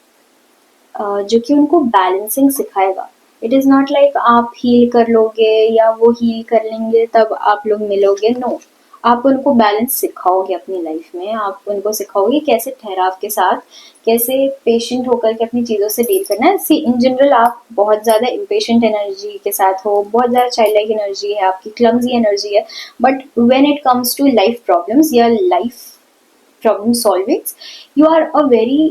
जो कि उनको बैलेंसिंग सिखाएगा. इट इज़ नॉट लाइक आप हील कर लोगे या वो हील कर लेंगे तब आप लोग मिलोगे. नो, आप उनको बैलेंस सिखाओगे अपनी लाइफ में. आप उनको सिखाओगे कैसे ठहराव के साथ, कैसे पेशेंट होकर के अपनी चीज़ों से डील करना है. सी इन जनरल आप बहुत ज़्यादा इम्पेशेंट एनर्जी के साथ हो, बहुत ज़्यादा चाइल्ड लाइक एनर्जी है आपकी, क्लमजी एनर्जी है. But when it comes to life problems या life problem solving, you are a very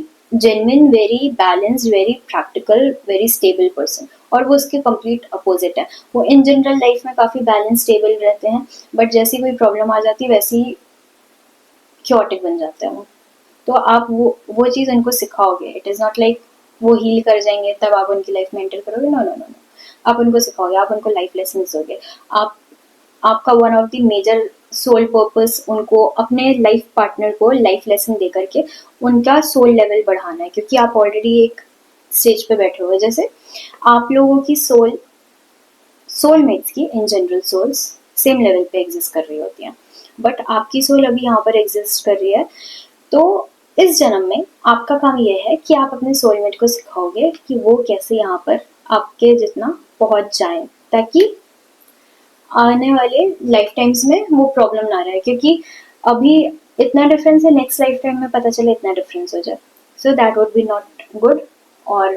genuine, very balanced, very practical, very stable person. और वो उसके कंप्लीट अपोजिट है। वो इन जनरल लाइफ में काफ़ी बैलेंस स्टेबल रहते हैं, बट जैसी कोई प्रॉब्लम आ जाती है वैसे ही क्योटिक बन जाते हैं वो। तो आप वो चीज़ उनको सिखाओगे। इट इज़ नॉट लाइक वो हील कर जाएंगे तब आप उनकी लाइफ में एंटर करोगे। नो नो नो नो, आप उनको सिखाओगे, आप उनको लाइफ लेसन दोगे। आप आपका one of the major soul purpose उनको अपने लाइफ पार्टनर को लाइफ लेसन दे करके उनका सोल लेवल बढ़ाना है, क्योंकि आप ऑलरेडी एक स्टेज पे बैठे हुए। जैसे आप लोगों की सोलमेट्स की in general souls same level पे एग्जिस्ट कर रही होती हैं, बट आपकी सोल अभी यहाँ पर एग्जिस्ट कर रही है। तो इस जन्म में आपका काम यह है कि आप अपने सोलमेट को सिखाओगे कि वो कैसे यहाँ पर आपके जितना पहुंच जाए, ताकि आने वाले लाइफ टाइम्स में वो प्रॉब्लम ना रहे। क्योंकि अभी इतना डिफरेंस है, नेक्स्ट लाइफ टाइम में पता चले इतना डिफरेंस हो जाए, so that would be not good. और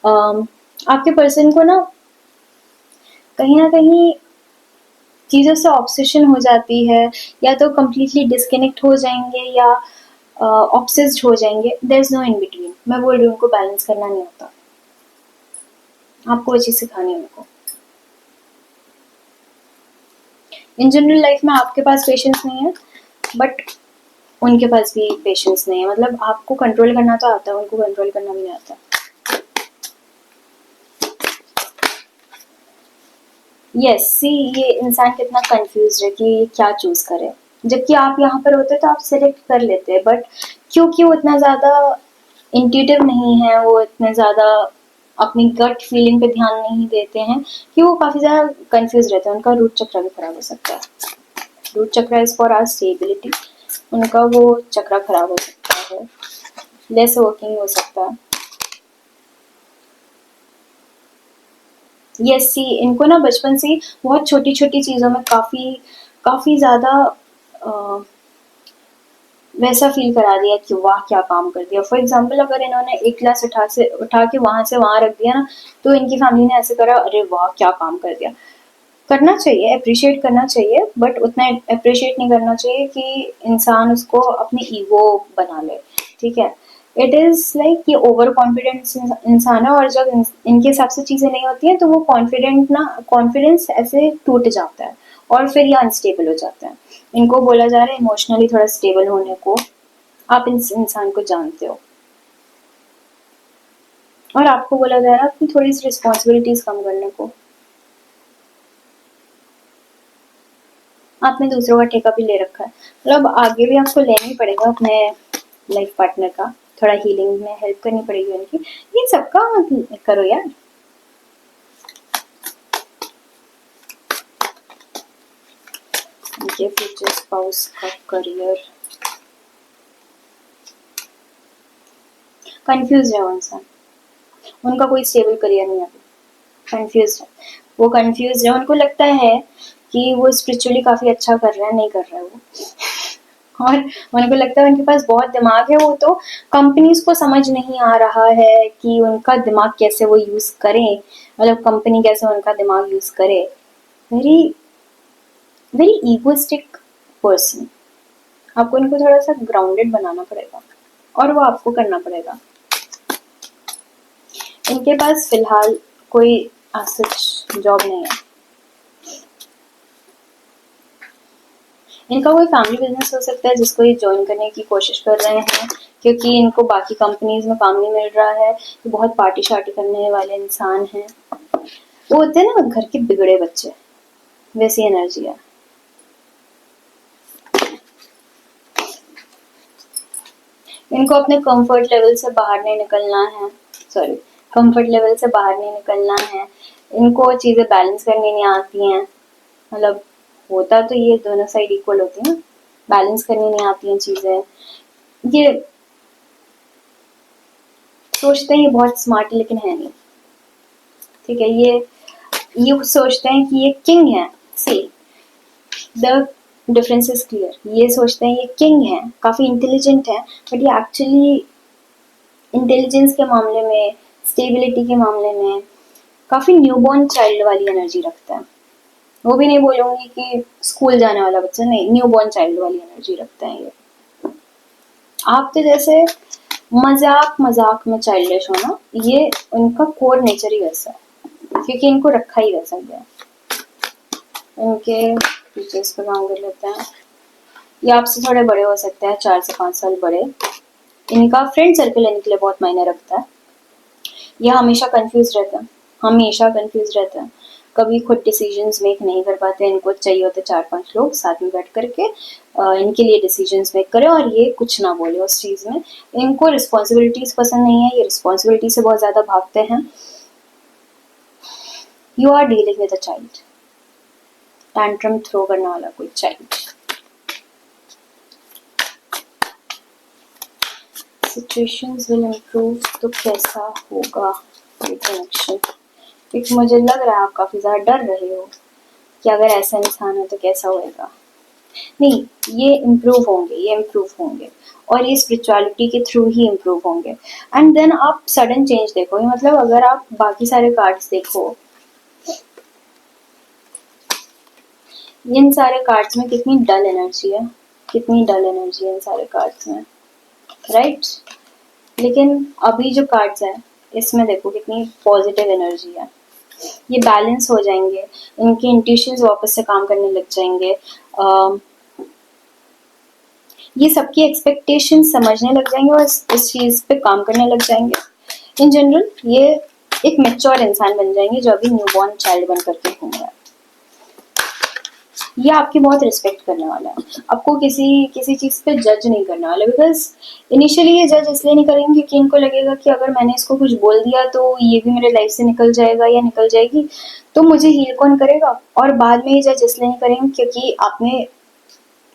आपके पर्सन को ना कहीं चीज़ों से ऑब्सेशन हो जाती है, या तो कम्प्लीटली डिस्कनेक्ट हो जाएंगे या ऑब्सेस्ड हो जाएंगे। There is no in between. मैं बोल रही हूँ उनको बैलेंस करना नहीं आता, आपको वो चीज़ सिखानी है उनको। इन जनरल लाइफ में आपके पास पेशेंस नहीं है, बट उनके पास भी पेशेंस नहीं है। मतलब आपको कंट्रोल करना तो आता है, उनको कंट्रोल करना भी नहीं आता। यस सी, ये इंसान कितना कंफ्यूज है कि ये क्या चूज करे। जबकि आप यहाँ पर होते तो आप सिलेक्ट कर लेते, बट क्योंकि वो इतना ज़्यादा इंट्यूटिव नहीं है, वो इतने ज़्यादा अपनी गट फीलिंग पे ध्यान नहीं देते हैं, कि वो काफ़ी ज़्यादा कंफ्यूज रहते हैं। उनका रूट चक्र भी खराब हो सकता है। रूट चक्र इज फॉर आवर स्टेबिलिटी। उनका वो चक्र खराब हो सकता है, लेस वर्किंग हो सकता है। यस सी, इनको ना बचपन से ही बहुत छोटी छोटी चीज़ों में काफ़ी काफ़ी ज़्यादा वैसा फील करा दिया कि वाह क्या काम कर दिया। फॉर एग्जाम्पल, अगर इन्होंने एक क्लास उठा के वहां से वहां रख दिया ना, तो इनकी फैमिली ने ऐसे करा, अरे वाह क्या काम कर दिया। करना चाहिए, अप्रिशिएट करना चाहिए, बट उतना अप्रिशिएट नहीं करना चाहिए कि इंसान उसको अपनी ईगो बना ले। ठीक है, इट इज़ लाइक ये ओवर कॉन्फिडेंस इंसान है, और जब इनके हिसाब से चीज़ें नहीं होती हैं तो वो कॉन्फिडेंस ऐसे टूट जाता है, और फिर ये अनस्टेबल हो जाता है। इनको बोला जा रहा है इमोशनली थोड़ा स्टेबल होने को। आप इस इंसान को जानते हो, और आपको बोला जा रहा है अपनी थोड़ी सी रिस्पॉन्सिबिलिटीज कम करने को। आपने दूसरों का ठेका भी ले रखा है, मतलब आगे भी आपको लेना ही पड़ेगा अपने लाइफ पार्टनर का। थोड़ा हीलिंग में हेल्प करनी पड़ेगी उनकी। ये सबका मत करो यार। उनके फ्यूचर स्पाउस का करियर कंफ्यूज है वो इंसान, उनका कोई स्टेबल करियर नहीं है अभी, कंफ्यूज है वो। कंफ्यूज है, उनको लगता है कि वो स्पिरिचुअली काफी अच्छा कर रहा है, नहीं कर रहा है वो। और उनको लगता है उनके पास बहुत दिमाग है, वो तो कंपनीज को समझ नहीं आ रहा है कि उनका दिमाग कैसे वो यूज करें, मतलब कंपनी कैसे उनका दिमाग यूज करे। Very very egoistic person. आपको उनको थोड़ा सा ग्राउंडेड बनाना पड़ेगा, और वो आपको करना पड़ेगा। इनके पास फिलहाल कोई सच जॉब नहीं है। इनका कोई फैमिली बिजनेस हो सकता है जिसको ये ज्वाइन करने की कोशिश कर रहे हैं, क्योंकि इनको बाकी कंपनीज में काम नहीं मिल रहा है। ये बहुत पार्टी शार्टी करने वाले इंसान हैं। वो होते हैं ना घर के बिगड़े बच्चे, वैसी एनर्जी है। इनको अपने कंफर्ट लेवल से बाहर नहीं निकलना है। सॉरी, कंफर्ट लेवल से बाहर नहीं निकलना है। इनको चीज़ें बैलेंस करनी नहीं आती हैं। मतलब होता तो ये दोनों साइड इक्वल होती है ना, बैलेंस करनी नहीं आती हैं चीज़ें। ये सोचते हैं ये बहुत स्मार्ट है, लेकिन है नहीं। ठीक है, ये सोचते हैं कि ये किंग है। सी, द डिफरेंस इज क्लियर। ये सोचते हैं ये किंग है, काफ़ी इंटेलिजेंट है, बट ये एक्चुअली इंटेलिजेंस के मामले में, स्टेबिलिटी के मामले में काफ़ी न्यूबॉर्न चाइल्ड वाली एनर्जी रखता है। वो भी नहीं बोलूँगी कि स्कूल जाने वाला बच्चा, नहीं, न्यूबॉर्न चाइल्ड वाली एनर्जी रखता है ये। आप तो जैसे मजाक मजाक में चाइल्डिश होना, ये उनका कोर नेचर ही वैसा है, क्योंकि इनको रखा ही वैसा गया। इनके टीचर्स पे काम कर लेते हैं। ये आपसे थोड़े बड़े हो सकते हैं, 4 से 5 साल बड़े। इनका फ्रेंड सर्कल इनके लिए बहुत मायने रखता है। ये हमेशा कंफ्यूज रहते हैं, हमेशा कंफ्यूज रहते हैं, कभी खुद डिसीजंस मेक नहीं कर पाते। इनको चाहिए होते 4-5 लोग साथ में बैठ करके इनके लिए डिसीजंस मेक करें और ये कुछ ना बोले उस चीज़ में। इनको रिस्पॉन्सिबिलिटीज पसंद नहीं है, ये रिस्पॉन्सिबिलिटी से बहुत ज़्यादा भागते हैं। You are dealing with a child, tantrum throw करने वाला कोई चाइल्ड। सिचुएशंस विल इम्प्रूव, तो कैसा होगा ये कनेक्शन? क्योंकि मुझे लग रहा है आप काफ़ी ज़्यादा डर रहे हो कि अगर ऐसा इंसान है तो कैसा होएगा। नहीं, ये इम्प्रूव होंगे, ये इम्प्रूव होंगे और ये स्पिरिचुअलिटी के थ्रू ही इम्प्रूव होंगे। एंड देन आप सडन चेंज देखोगे। मतलब अगर आप बाकी सारे कार्ड्स देखो, इन सारे कार्ड्स में कितनी डल एनर्जी है, कितनी डल एनर्जी है इन सारे कार्ड्स में, राइट? लेकिन अभी जो कार्ड्स हैं इसमें देखो कितनी पॉजिटिव एनर्जी है। ये बैलेंस हो जाएंगे, इनके इंट्यूशंस वापस से काम करने लग जाएंगे। ये सबकी एक्सपेक्टेशन समझने लग जाएंगे और इस चीज़ पे काम करने लग जाएंगे। इन जनरल ये एक मैच्योर इंसान बन जाएंगे जो अभी न्यूबॉर्न चाइल्ड बन करके घूम रहा है। ये आपकी बहुत रिस्पेक्ट करने वाला है, आपको किसी किसी चीज़ पे जज नहीं करने वाला। बिकॉज इनिशियली ये जज इसलिए नहीं करेंगे कि इनको लगेगा कि अगर मैंने इसको कुछ बोल दिया तो ये भी मेरे लाइफ से निकल जाएगा या निकल जाएगी, तो मुझे हील कौन करेगा। और बाद में ये जज इसलिए नहीं करेंगे क्योंकि आपने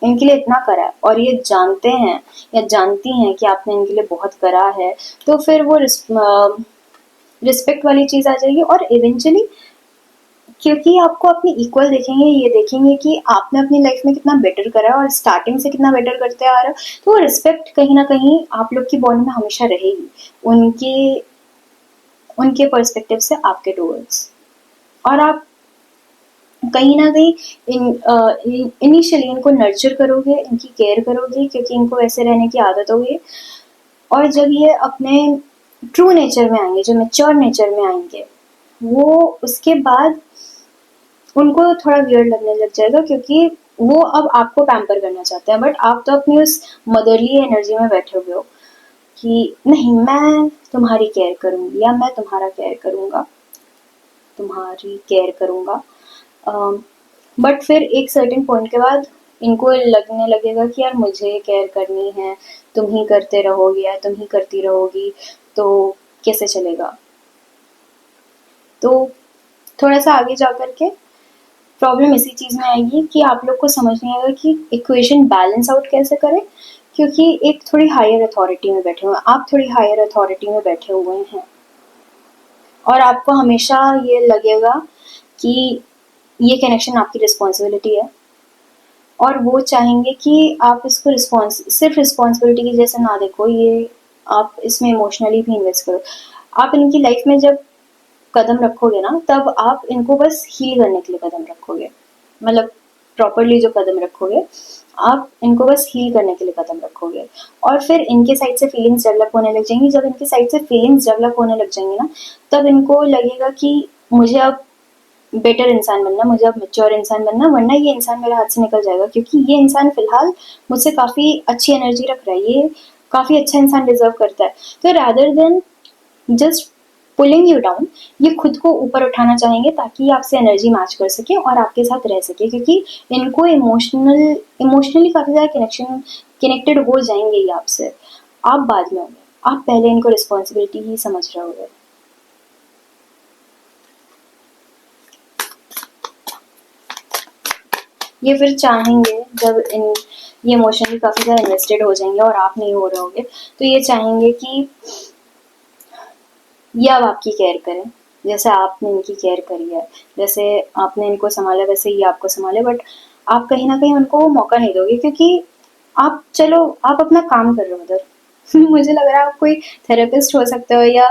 इनके लिए इतना करा है और ये जानते हैं या जानती हैं कि आपने इनके लिए बहुत करा है, तो फिर वो रिस्पेक्ट वाली चीज़ आ जाएगी। और इवेंचुअली क्योंकि आपको अपनी इक्वल देखेंगे, ये देखेंगे कि आपने अपनी लाइफ में कितना बेटर करा है और स्टार्टिंग से कितना बेटर करते आ रहा है, तो वो रिस्पेक्ट कहीं ना कहीं आप लोग की बॉन्ड में हमेशा रहेगी, उनके उनके पर्सपेक्टिव से आपके टूवर्ड्स। और आप कहीं ना कहीं इनिशियली इनको नर्चर करोगे, इनकी केयर करोगे क्योंकि इनको वैसे रहने की आदत होगी। और जब ये अपने ट्रू नेचर में आएंगे, जो मेच्योर नेचर में आएंगे, वो उसके बाद उनको थोड़ा वियर्ड लगने लग जाएगा क्योंकि वो अब आपको पैम्पर करना चाहते हैं। बट आप तो अपनी उस मदरली एनर्जी में बैठे हुए हो कि नहीं, मैं तुम्हारी केयर करूंगी या मैं तुम्हारा केयर करूंगा, तुम्हारी केयर करूंगा। बट फिर एक सर्टेन पॉइंट के बाद इनको लगने लगेगा कि यार मुझे केयर करनी है, तुम ही करते रहोगे या तुम ही करती रहोगी, तो कैसे चलेगा। तो थोड़ा सा आगे जा करके प्रॉब्लम इसी चीज़ में आएगी कि आप लोग को समझ नहीं आएगा कि इक्वेशन बैलेंस आउट कैसे करें, क्योंकि एक थोड़ी हायर अथॉरिटी में बैठे हुए हैं, आप थोड़ी हायर अथॉरिटी में बैठे हुए हैं और आपको हमेशा ये लगेगा कि ये कनेक्शन आपकी रिस्पॉन्सिबिलिटी है। और वो चाहेंगे कि आप इसको सिर्फ रिस्पॉन्सिबिलिटी की जैसे ना देखो, ये आप इसमें इमोशनली भी इन्वेस्ट करो। आप इनकी लाइफ में जब कदम रखोगे ना, तब आप इनको बस हील करने के लिए कदम रखोगे। मतलब प्रॉपरली जो कदम रखोगे, आप इनको बस हील करने के लिए कदम रखोगे। और फिर इनके साइड से फीलिंग्स डेवलप होने लग जाएंगी। जब इनके साइड से फीलिंग्स डेवलप होने लग जाएंगी ना, तब इनको लगेगा कि मुझे अब बेटर इंसान बनना, मुझे अब मेच्योर इंसान बनना, वरना ये इंसान मेरे हाथ से निकल जाएगा। क्योंकि ये इंसान फिलहाल मुझसे काफ़ी अच्छी एनर्जी रख रहा है, ये काफ़ी अच्छा इंसान डिजर्व करता है। तो rather than just pulling you down, ये खुद को ऊपर उठाना चाहेंगे ताकि आपसे एनर्जी मैच कर सके और आपके साथ रह सके। क्योंकि इनको इमोशनली काफ़ी ज़्यादा कनेक्टेड हो जाएंगे ये आपसे। आप बाद में होंगे, आप पहले इनको रिस्पॉन्सिबिलिटी ही समझ रहे होंगे। ये फिर चाहेंगे जब ये इमोशनली काफ़ी ज़्यादा इन्वेस्टेड हो जाएंगे और आप नहीं हो रहे होगे, तो ये चाहेंगे कि ये अब आपकी केयर करें, जैसे आपने इनकी केयर करी है, जैसे आपने इनको संभाला वैसे ये आपको संभाले। बट आप कहीं ना कहीं उनको वो मौका नहीं दोगे क्योंकि आप अपना काम कर रहे हो उधर। मुझे लग रहा है आप कोई थेरेपिस्ट हो सकते हो या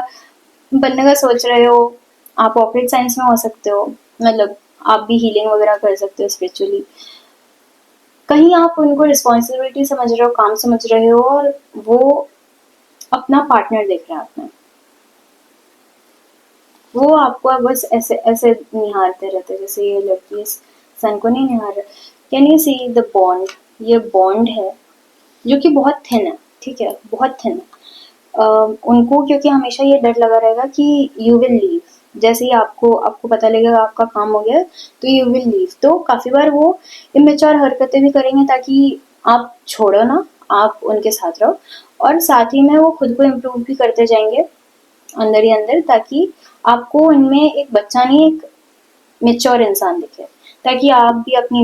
बनने का सोच रहे हो, आप ऑपरेट साइंस में हो सकते हो, मतलब आप भी हीलिंग वगैरह कर सकते हो स्पिरिचुअली। कहीं आप उनको रिस्पॉन्सिबिलिटी समझ रहे हो, काम समझ रहे हो, और वो अपना पार्टनर देख रहा है अपना, वो आपको बस ऐसे ऐसे निहारते रहते, जैसे ये लड़की इस सन को नहीं निहार रहा। Can you see the bond? ये बॉन्ड है जो कि बहुत थिन है, ठीक है, बहुत थिन है। उनको क्योंकि हमेशा ये डर लगा रहेगा कि यू विल लीव, जैसे ही आपको आपको पता लगेगा आपका काम हो गया तो यू विल लीव, तो काफ़ी बार वो इमेच्योर हरकतें भी करेंगे ताकि आप छोड़ो ना, आप उनके साथ रहो। और साथ ही में वो खुद को इम्प्रूव भी करते जाएंगे अंदर ही अंदर, ताकि आपको उनमें एक बच्चा नहीं, एक मेच्योर इंसान दिखे, ताकि आप भी अपनी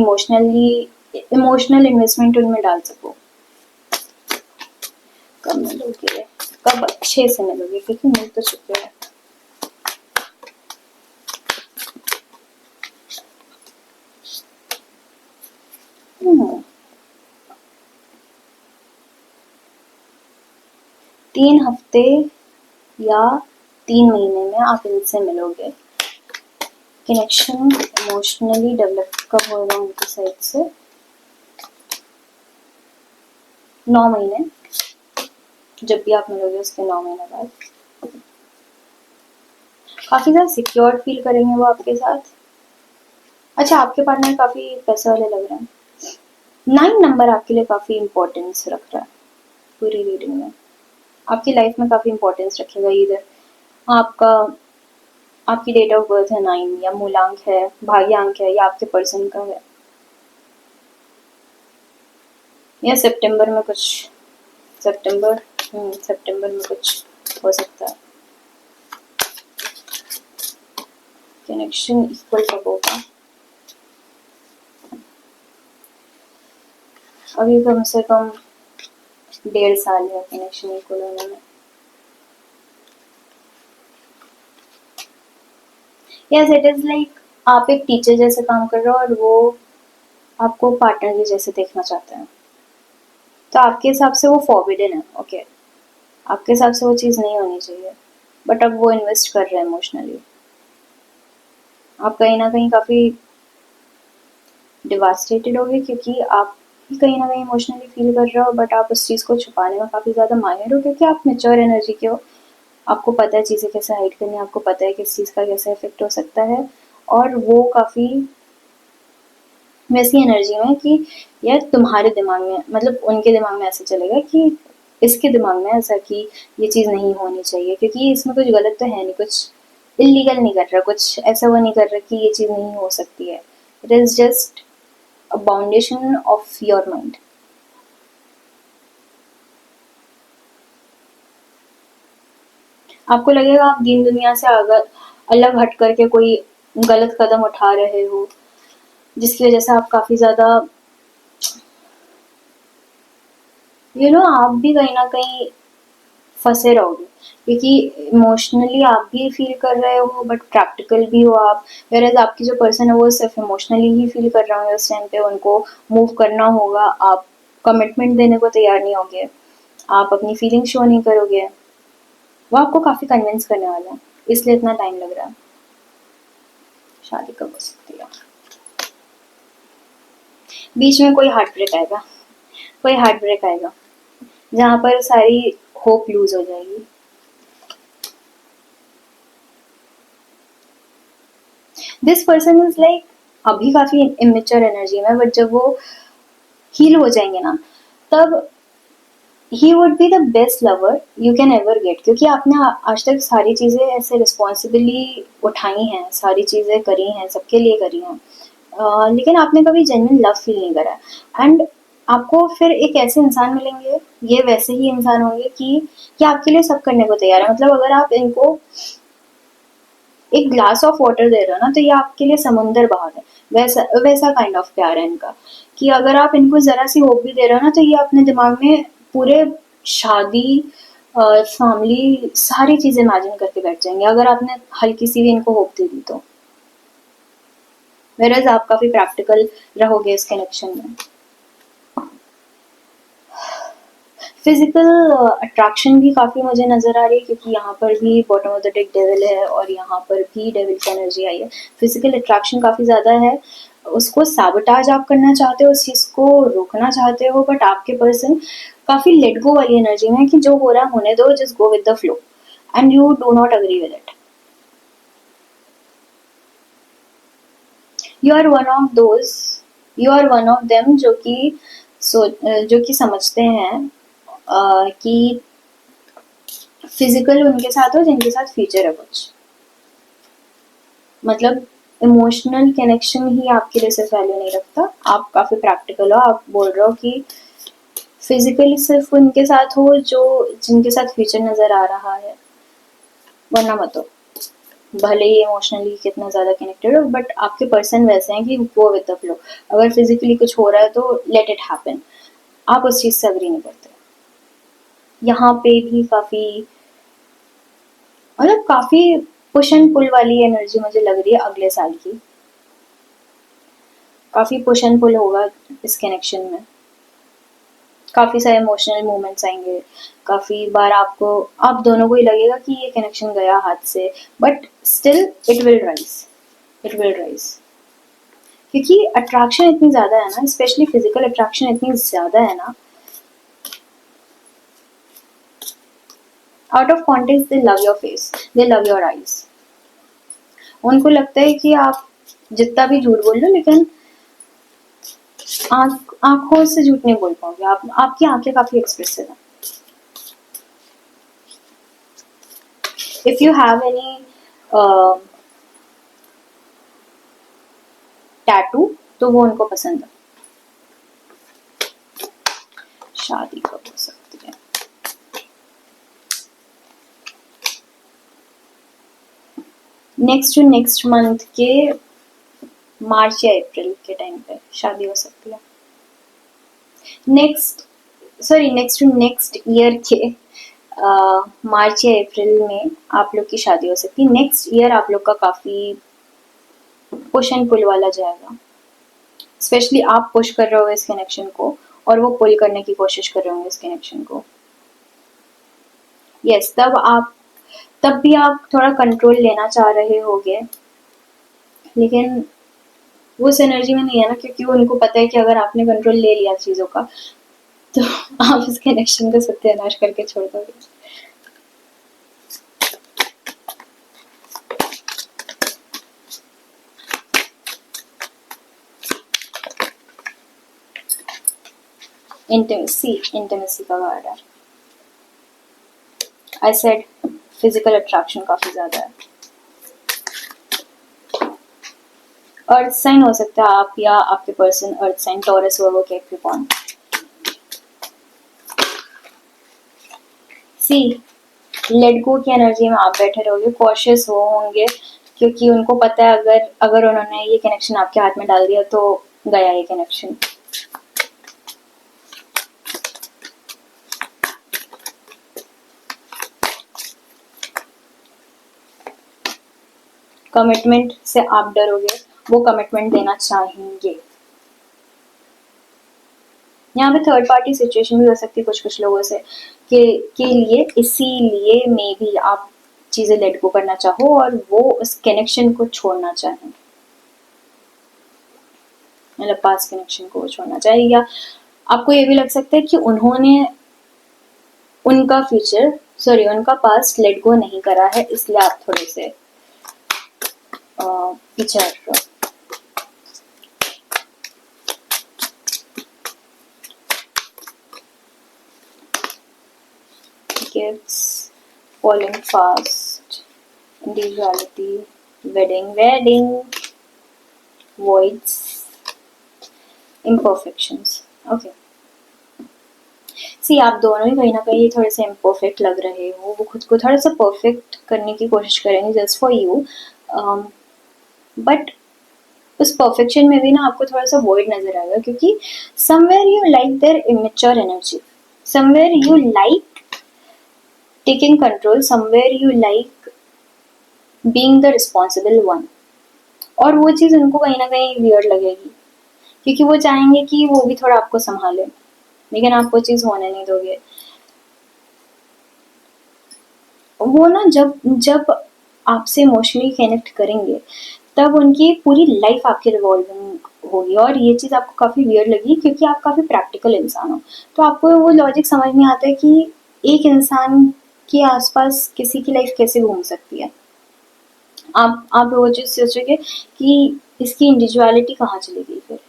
इमोशनल इन्वेस्टमेंट उनमें डाल सको। कब मिलोगे? कब अच्छे से मिलोगे, क्योंकि मिल तो चुके हैं। हम्म, 3 हफ्ते या 3 महीने में आप इनसे मिलोगे। कनेक्शन इमोशनली डेवलप कब होगा उनकी साइड से? 9 महीने, जब भी आप मिलोगे उसके 9 महीने बाद काफी ज्यादा सिक्योर फील करेंगे वो आपके साथ। अच्छा, आपके पार्टनर काफी पैसे वाले लग रहे हैं। 9 नंबर आपके लिए काफी इम्पोर्टेंस रख रहा है पूरी रीडिंग में, आपकी लाइफ में काफी इम्पोर्टेंस रखेगा। इधर आपका आपकी डेट ऑफ बर्थ है 9, या मूलांक है, भाग्यांक है, या आपके पर्सन का है, या सितंबर में कुछ, सितंबर सितंबर में कुछ हो सकता है। कनेक्शन इक्वल कब होगा? अभी कम से कम 1.5 साल है कनेक्शन इक्वल होने में। यस, इट इज लाइक आप एक टीचर जैसे काम कर रहे हो और वो आपको पार्टनर के जैसे देखना चाहते हैं, तो आपके हिसाब से वो फॉरबिडन है, ओके, आपके हिसाब से वो चीज़ नहीं होनी चाहिए, बट अब वो इन्वेस्ट कर रहे हैं इमोशनली। आप कहीं ना कहीं काफ़ी डिवास्टेटेड होगे, क्योंकि आप भी कहीं ना कहीं इमोशनली फील कर रहे हो, बट आप उस चीज़ को छुपाने में काफ़ी ज़्यादा माहिर हो, क्योंकि आप मेच्योर एनर्जी के हो। आपको पता है चीज़ें कैसे हाइड करनी है, आपको पता है किस चीज़ का कैसे इफेक्ट हो सकता है, और वो काफ़ी वैसी एनर्जी में कि यार तुम्हारे दिमाग में, मतलब उनके दिमाग में ऐसा चलेगा कि इसके दिमाग में ऐसा कि ये चीज़ नहीं होनी चाहिए, क्योंकि इसमें कुछ गलत तो है नहीं, कुछ इलीगल नहीं कर रहा, कुछ ऐसा वो नहीं कर रहा कि ये चीज़ नहीं हो सकती है। It is just a boundation of your mind. आपको लगेगा आप दीन दुनिया से अगर अलग हट करके कोई गलत कदम उठा रहे हो, जिसकी वजह से आप काफ़ी ज़्यादा आप भी कहीं ना कहीं फंसे रहोगे, क्योंकि इमोशनली आप भी फील कर रहे हो बट प्रैक्टिकल भी हो आप, वेयर आपकी जो पर्सन है वो सिर्फ इमोशनली ही फील कर रहा है उस टाइम पे, उनको मूव करना होगा, आप कमिटमेंट देने को तैयार नहीं होगे, आप अपनी फीलिंग शो नहीं करोगे, वो आपको काफ़ी कन्विंस करने वाला है, इसलिए इतना टाइम लग रहा है। शादी कब हो सकती है? बीच में कोई हार्ट ब्रेक आएगा, कोई हार्ट ब्रेक आएगा जहाँ पर सारी होप लूज हो जाएगी। दिस पर्सन इज लाइक अभी काफी इमेच्योर एनर्जी में, बट जब वो हील हो जाएंगे ना, तब he would be the best lover you can ever get, क्योंकि आपने आज तक सारी चीज़ें ऐसे रिस्पॉन्सिबली उठाई हैं, सारी चीज़ें करी हैं, सबके लिए करी हैं, लेकिन आपने कभी जेन्युइन लव फील नहीं करा। एंड आपको फिर एक ऐसे इंसान मिलेंगे, ये वैसे ही इंसान होंगे कि आपके लिए सब करने को तैयार है। मतलब अगर आप इनको एक ग्लास ऑफ वाटर दे रहे हो ना, तो ये आपके लिए समुंदर बहा है, वैसा वैसा काइंड ऑफ प्यार है इनका, कि अगर आप इनको जरा सी होप भी दे रहे हो ना, तो ये अपने दिमाग में पूरे शादी फैमिली सारी चीजें इमेजिन करके बैठ जाएंगे अगर आपने हल्की सी भी इनको होप दे दी तो। वेरएज आप काफी प्रैक्टिकल रहोगे इस कनेक्शन में। फिजिकल अट्रैक्शन भी काफ़ी मुझे नज़र आ रही है, क्योंकि यहाँ पर भी bottom of the deck devil है और यहाँ पर भी डेविल की एनर्जी आई है। फिजिकल अट्रैक्शन काफ़ी ज़्यादा है, उसको सैबोटाज आप करना चाहते हो, उस चीज को रोकना चाहते हो, बट आपके पर्सन काफी लेट गो वाली एनर्जी में है कि जो हो रहा है होने दो, just go with the flow, and you do not agree with it. You are one of those, you are one of them जो कि समझते हैं कि फिजिकल उनके साथ हो जिनके साथ फ्यूचर है कुछ, मतलब इमोशनल कनेक्शन ही आपके लिए सिर्फ वैल्यू नहीं रखता। आप काफी प्रैक्टिकल हो, आप बोल रहे हो कि फिजिकली सिर्फ उनके साथ हो जो जिनके साथ फ्यूचर नजर आ रहा है, वरना मत हो, भले ही इमोशनली कितना ज्यादा कनेक्टेड हो, बट आपके पर्सन वैसे हैं कि गो विद द फ्लो। अगर फिजिकली कुछ हो रहा है तो लेट इट हैपन, आप उस चीज से अग्री नहीं करते। यहाँ पे भी काफी, मतलब काफी पुश एंड पुल वाली एनर्जी मुझे लग रही है अगले साल की। काफी पुश एंड पुल होगा इस कनेक्शन में, काफी सारे इमोशनल मोमेंट्स आएंगे, काफी बार आपको, आप दोनों को ही लगेगा कि ये कनेक्शन गया हाथ से, but still it will rise, it will rise. क्योंकि अट्रैक्शन इतनी ज्यादा है ना, स्पेशली फिजिकल अट्रैक्शन इतनी ज्यादा है ना, out of context they love your face, they love your eyes. उनको लगता है कि आप जितना भी झूठ बोल लो, लेकिन आंखों से झूठ नहीं बोल पाओगे आप, आपकी आंखें काफी एक्सप्रेसिव है। If you have any tattoo तो वो उनको पसंद है। शादी कब हो सकती है? नेक्स्ट टू नेक्स्ट मंथ के मार्च या अप्रैल के टाइम पे शादी हो सकती है। नेक्स्ट टू नेक्स्ट ईयर के मार्च या अप्रैल में आप लोग की शादी हो सकती है। नेक्स्ट ईयर आप लोग का काफी पुश एंड पुल वाला जाएगा, स्पेशली आप पुश कर रहे हो इस कनेक्शन को और वो पुल करने की कोशिश कर रहे होंगे इस कनेक्शन को। यस, तब भी आप थोड़ा कंट्रोल लेना चाह रहे होगे, लेकिन वो उस एनर्जी में नहीं है ना, क्योंकि उनको पता है कि अगर आपने कंट्रोल ले लिया चीजों का तो आप इस कनेक्शन को सत्यानाश करके छोड़ दोगे। इंटीमेसी का वर्ड है। आई सेड फिजिकल अट्रैक्शन काफी ज्यादा है। अर्थ साइन हो सकता है आप या आपके पर्सन अर्थ साइन, टॉरस, वर्गो, कैप्रिकॉर्न। सी, लेट गो की एनर्जी में आप बैठे रहोगे, कॉशियस वो होंगे, क्योंकि उनको पता है अगर उन्होंने ये कनेक्शन आपके हाथ में डाल दिया तो गया ये कनेक्शन। कमिटमेंट से आप डरोगे, वो कमिटमेंट देना चाहेंगे। यहाँ पे थर्ड पार्टी सिचुएशन भी हो सकती है कुछ कुछ लोगों से के लिए, इसीलिए मे भी आप चीजें लेट गो करना चाहो और वो उस कनेक्शन को छोड़ना चाहें, मतलब पास कनेक्शन को छोड़ना चाहे, या आपको ये भी लग सकता है कि उन्होंने उनका पास्ट लेट गो नहीं करा है, इसलिए आप थोड़े से पीछे हट रहे हो। Gifts, falling fast, individuality, wedding, voids, imperfections. Okay. सी, आप दोनों ही कहीं ना कहीं थोड़े से इम्परफेक्ट लग रहे हो, वो खुद को थोड़ा सा परफेक्ट करने की कोशिश करेंगे जस्ट फॉर यू, बट उस परफेक्शन में भी ना आपको थोड़ा सा वॉइड नजर आएगा, क्योंकि somewhere you like there immature energy, somewhere you like taking control, somewhere you like being the responsible one, और वो चीज उनको कहीं ना कहीं वियर्ड लगेगी, क्योंकि वो चाहेंगे कि वो भी थोड़ा आपको संभाले, लेकिन आप वो चीज होने नहीं दोगे। वो ना जब आपसे इमोशनली कनेक्ट करेंगे तब उनकी पूरी लाइफ आपकी रिवॉल्विंग होगी, और ये चीज़ आपको काफ़ी वियर्ड लगी क्योंकि आप काफ़ी प्रैक्टिकल इंसान हो, तो आपको वो लॉजिक समझ नहीं आता है कि एक इंसान के आसपास किसी की लाइफ कैसे घूम सकती है। आप वो चीज़ सोचोगे कि इसकी इंडिविजुअलिटी कहाँ चली गई फिर,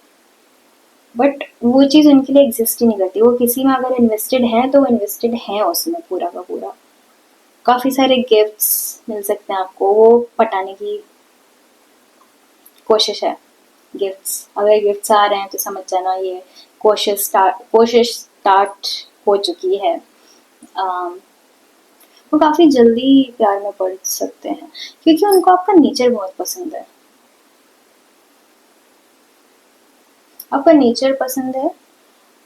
बट वो चीज़ उनके लिए एग्जिस्ट ही नहीं करती। वो किसी में अगर इन्वेस्टेड हैं तो वो इन्वेस्टेड हैं उसमें पूरा का पूरा। काफ़ी सारे गिफ्ट्स मिल सकते हैं आपको, वो पटाने की कोशिश है। गिफ्ट्स, अगर गिफ्ट्स आ रहे हैं तो समझ जाना ये कोशिश स्टार्ट हो चुकी है। अम, वो काफ़ी जल्दी प्यार में पड़ सकते हैं क्योंकि उनको आपका नेचर बहुत पसंद है। आपका नेचर पसंद है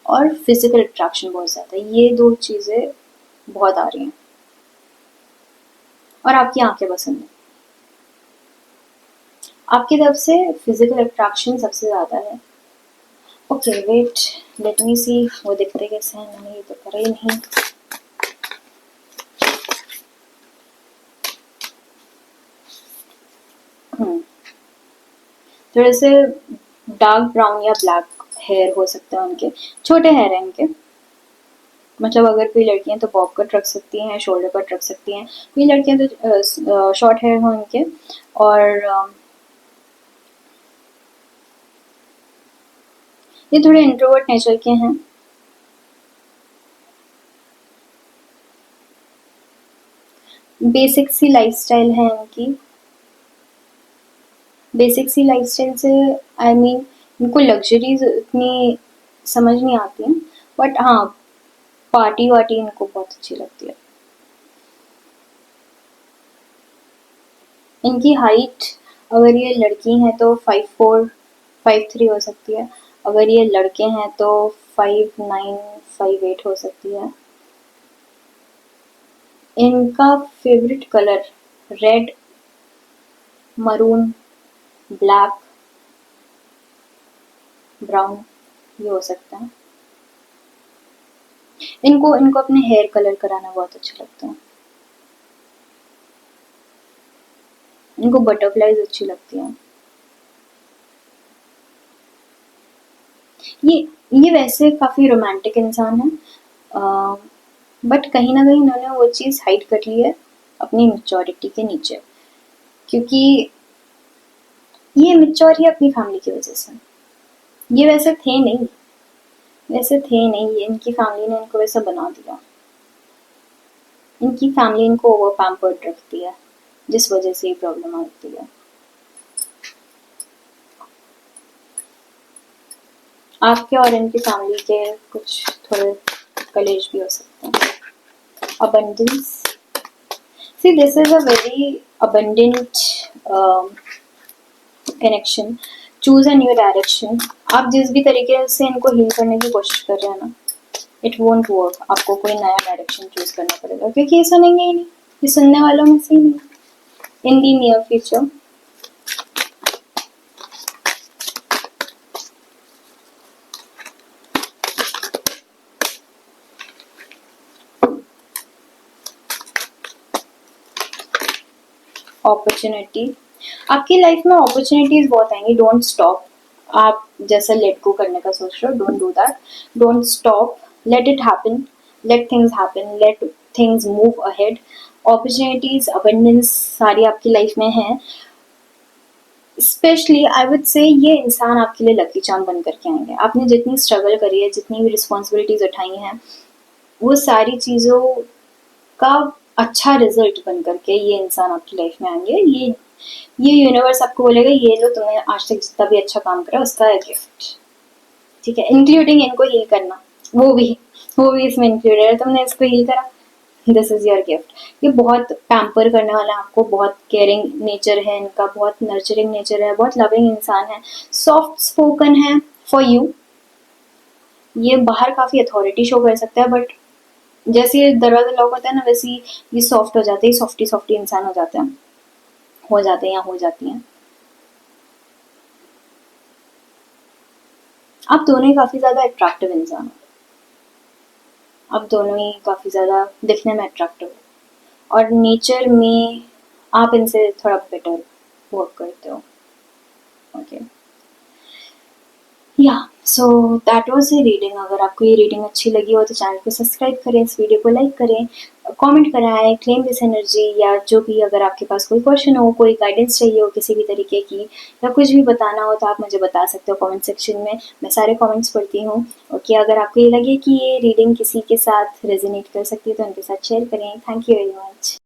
और फिजिकल अट्रैक्शन बहुत ज़्यादा है, ये दो चीज़ें बहुत आ रही हैं। और आपकी आंखें पसंद है। आपकी तरफ से फिजिकल अट्रैक्शन सबसे ज़्यादा है। ओके वेट, लेट मी सी वो दिखते कैसे हैं, मैंने ये तो करा ही नहीं। थोड़े से डार्क ब्राउन या ब्लैक हेयर हो सकते हैं उनके, छोटे हेयर हैं इनके। मतलब अगर कोई लड़कियां तो बॉब कट रख सकती हैं, शोल्डर कट रख सकती हैं, कोई लड़कियां तो शॉर्ट हेयर हो इनके। और ये थोड़े इंट्रोवर्ट नेचर के हैं। बेसिक सी लाइफस्टाइल है इनकी। बेसिक सी लाइफस्टाइल से आई मीन इनको लग्जरीज इतनी समझ नहीं आती हैं, बट हाँ पार्टी वार्टी इनको बहुत अच्छी लगती है। इनकी हाइट, अगर ये लड़की हैं तो 5'4", 5'3" हो सकती है। अगर ये लड़के हैं तो 5'9", 5'8" हो सकती है। इनका favourite colour red, maroon, black, brown, ये हो सकता है। इनको इनको अपने हेयर कलर कराना बहुत अच्छा लगता है। इनको बटरफ्लाईज अच्छी लगती हैं। ये ये वैसे काफ़ी रोमांटिक इंसान है, बट कहीं ना कहीं इन्होंने वो चीज़ हाइड कर ली है अपनी मेच्योरिटी के नीचे, क्योंकि ये मेच्योर ही अपनी फैमिली की वजह से। ये वैसे थे नहीं, ये इनकी फैमिली ने इनको वैसा बना दिया। इनकी फैमिली इनको ओवर पैम्पर्ड रखती है, जिस वजह से ये प्रॉब्लम आती है। आपके और इनकी फैमिली के कुछ थोड़े कलेश भी हो सकते हैं। abundance, see this is a very abundant connection. Choose a new direction. आप जिस भी तरीके से इनको हील करने की कोशिश कर रहे हैं ना, इट वोंट वर्क। आपको कोई नया डायरेक्शन चूज करना पड़ेगा क्योंकि ये सुनेंगे ही नहीं, ये सुनने वालों में से ही नहीं इन दी नियर फ्यूचर। अपॉर्चुनिटी, आपकी लाइफ में अपॉर्चुनिटीज बहुत आएंगी, डोंट स्टॉप। आप जैसा लेट गो करने का सोच रहे हो, don't do that, don't stop, let it happen, let things happen, let things move ahead. Opportunities abundance सारी आपकी लाइफ में है। स्पेशली आई वुड से ये इंसान आपके लिए लकी चार्म बन करके आएंगे। आपने जितनी स्ट्रगल करी है, जितनी भी रिस्पॉन्सिबिलिटीज उठाई हैं, वो सारी चीज़ों का अच्छा रिजल्ट बन करके ये इंसान आपकी लाइफ में आएंगे। ये यूनिवर्स आपको बोलेगा ये लो, तुमने आज तक जितना भी अच्छा काम करा उसका गिफ्ट, ठीक है, इंक्लूडिंग इनको हील करना, वो भी वो भी इसमें इंक्लूडेड है। तुमने इसको हील करा, दिस इज योर गिफ्ट। ये बहुत पैम्पर करने वाला है आपको, बहुत केयरिंग नेचर है इनका, बहुत नर्चरिंग नेचर है, बहुत लविंग इंसान है, सॉफ्ट स्पोकन है फॉर यू। ये बाहर काफी अथॉरिटी शो कर सकता है, बट जैसे ये दरवाजा लॉक होता है ना, वैसे ही ये सॉफ्ट हो जाते हैं, सॉफ्टी सॉफ्टी इंसान हो जाते हैं या हो जाती हैं। आप दोनों ही काफी ज्यादा अट्रैक्टिव इंसान हो। आप दोनों ही काफी ज्यादा दिखने में अट्रैक्टिव हो, और नेचर में आप इनसे थोड़ा बेटर वर्क करते हो। ओके, या so that was A reading. अगर आपको ये रीडिंग अच्छी लगी हो तो चैनल को सब्सक्राइब करें, इस वीडियो को लाइक करें, कमेंट कराएँ, क्लेम दिस एनर्जी, या जो भी अगर आपके पास कोई क्वेश्चन हो, कोई गाइडेंस चाहिए हो किसी भी तरीके की, या कुछ भी बताना हो तो आप मुझे बता सकते हो कमेंट सेक्शन में। मैं सारे कमेंट्स पढ़ती हूँ। ओके, अगर आपको ये लगे कि ये रीडिंग किसी के साथ रेज़ोनेट कर सकती है तो उनके साथ शेयर करें। Thank you very much.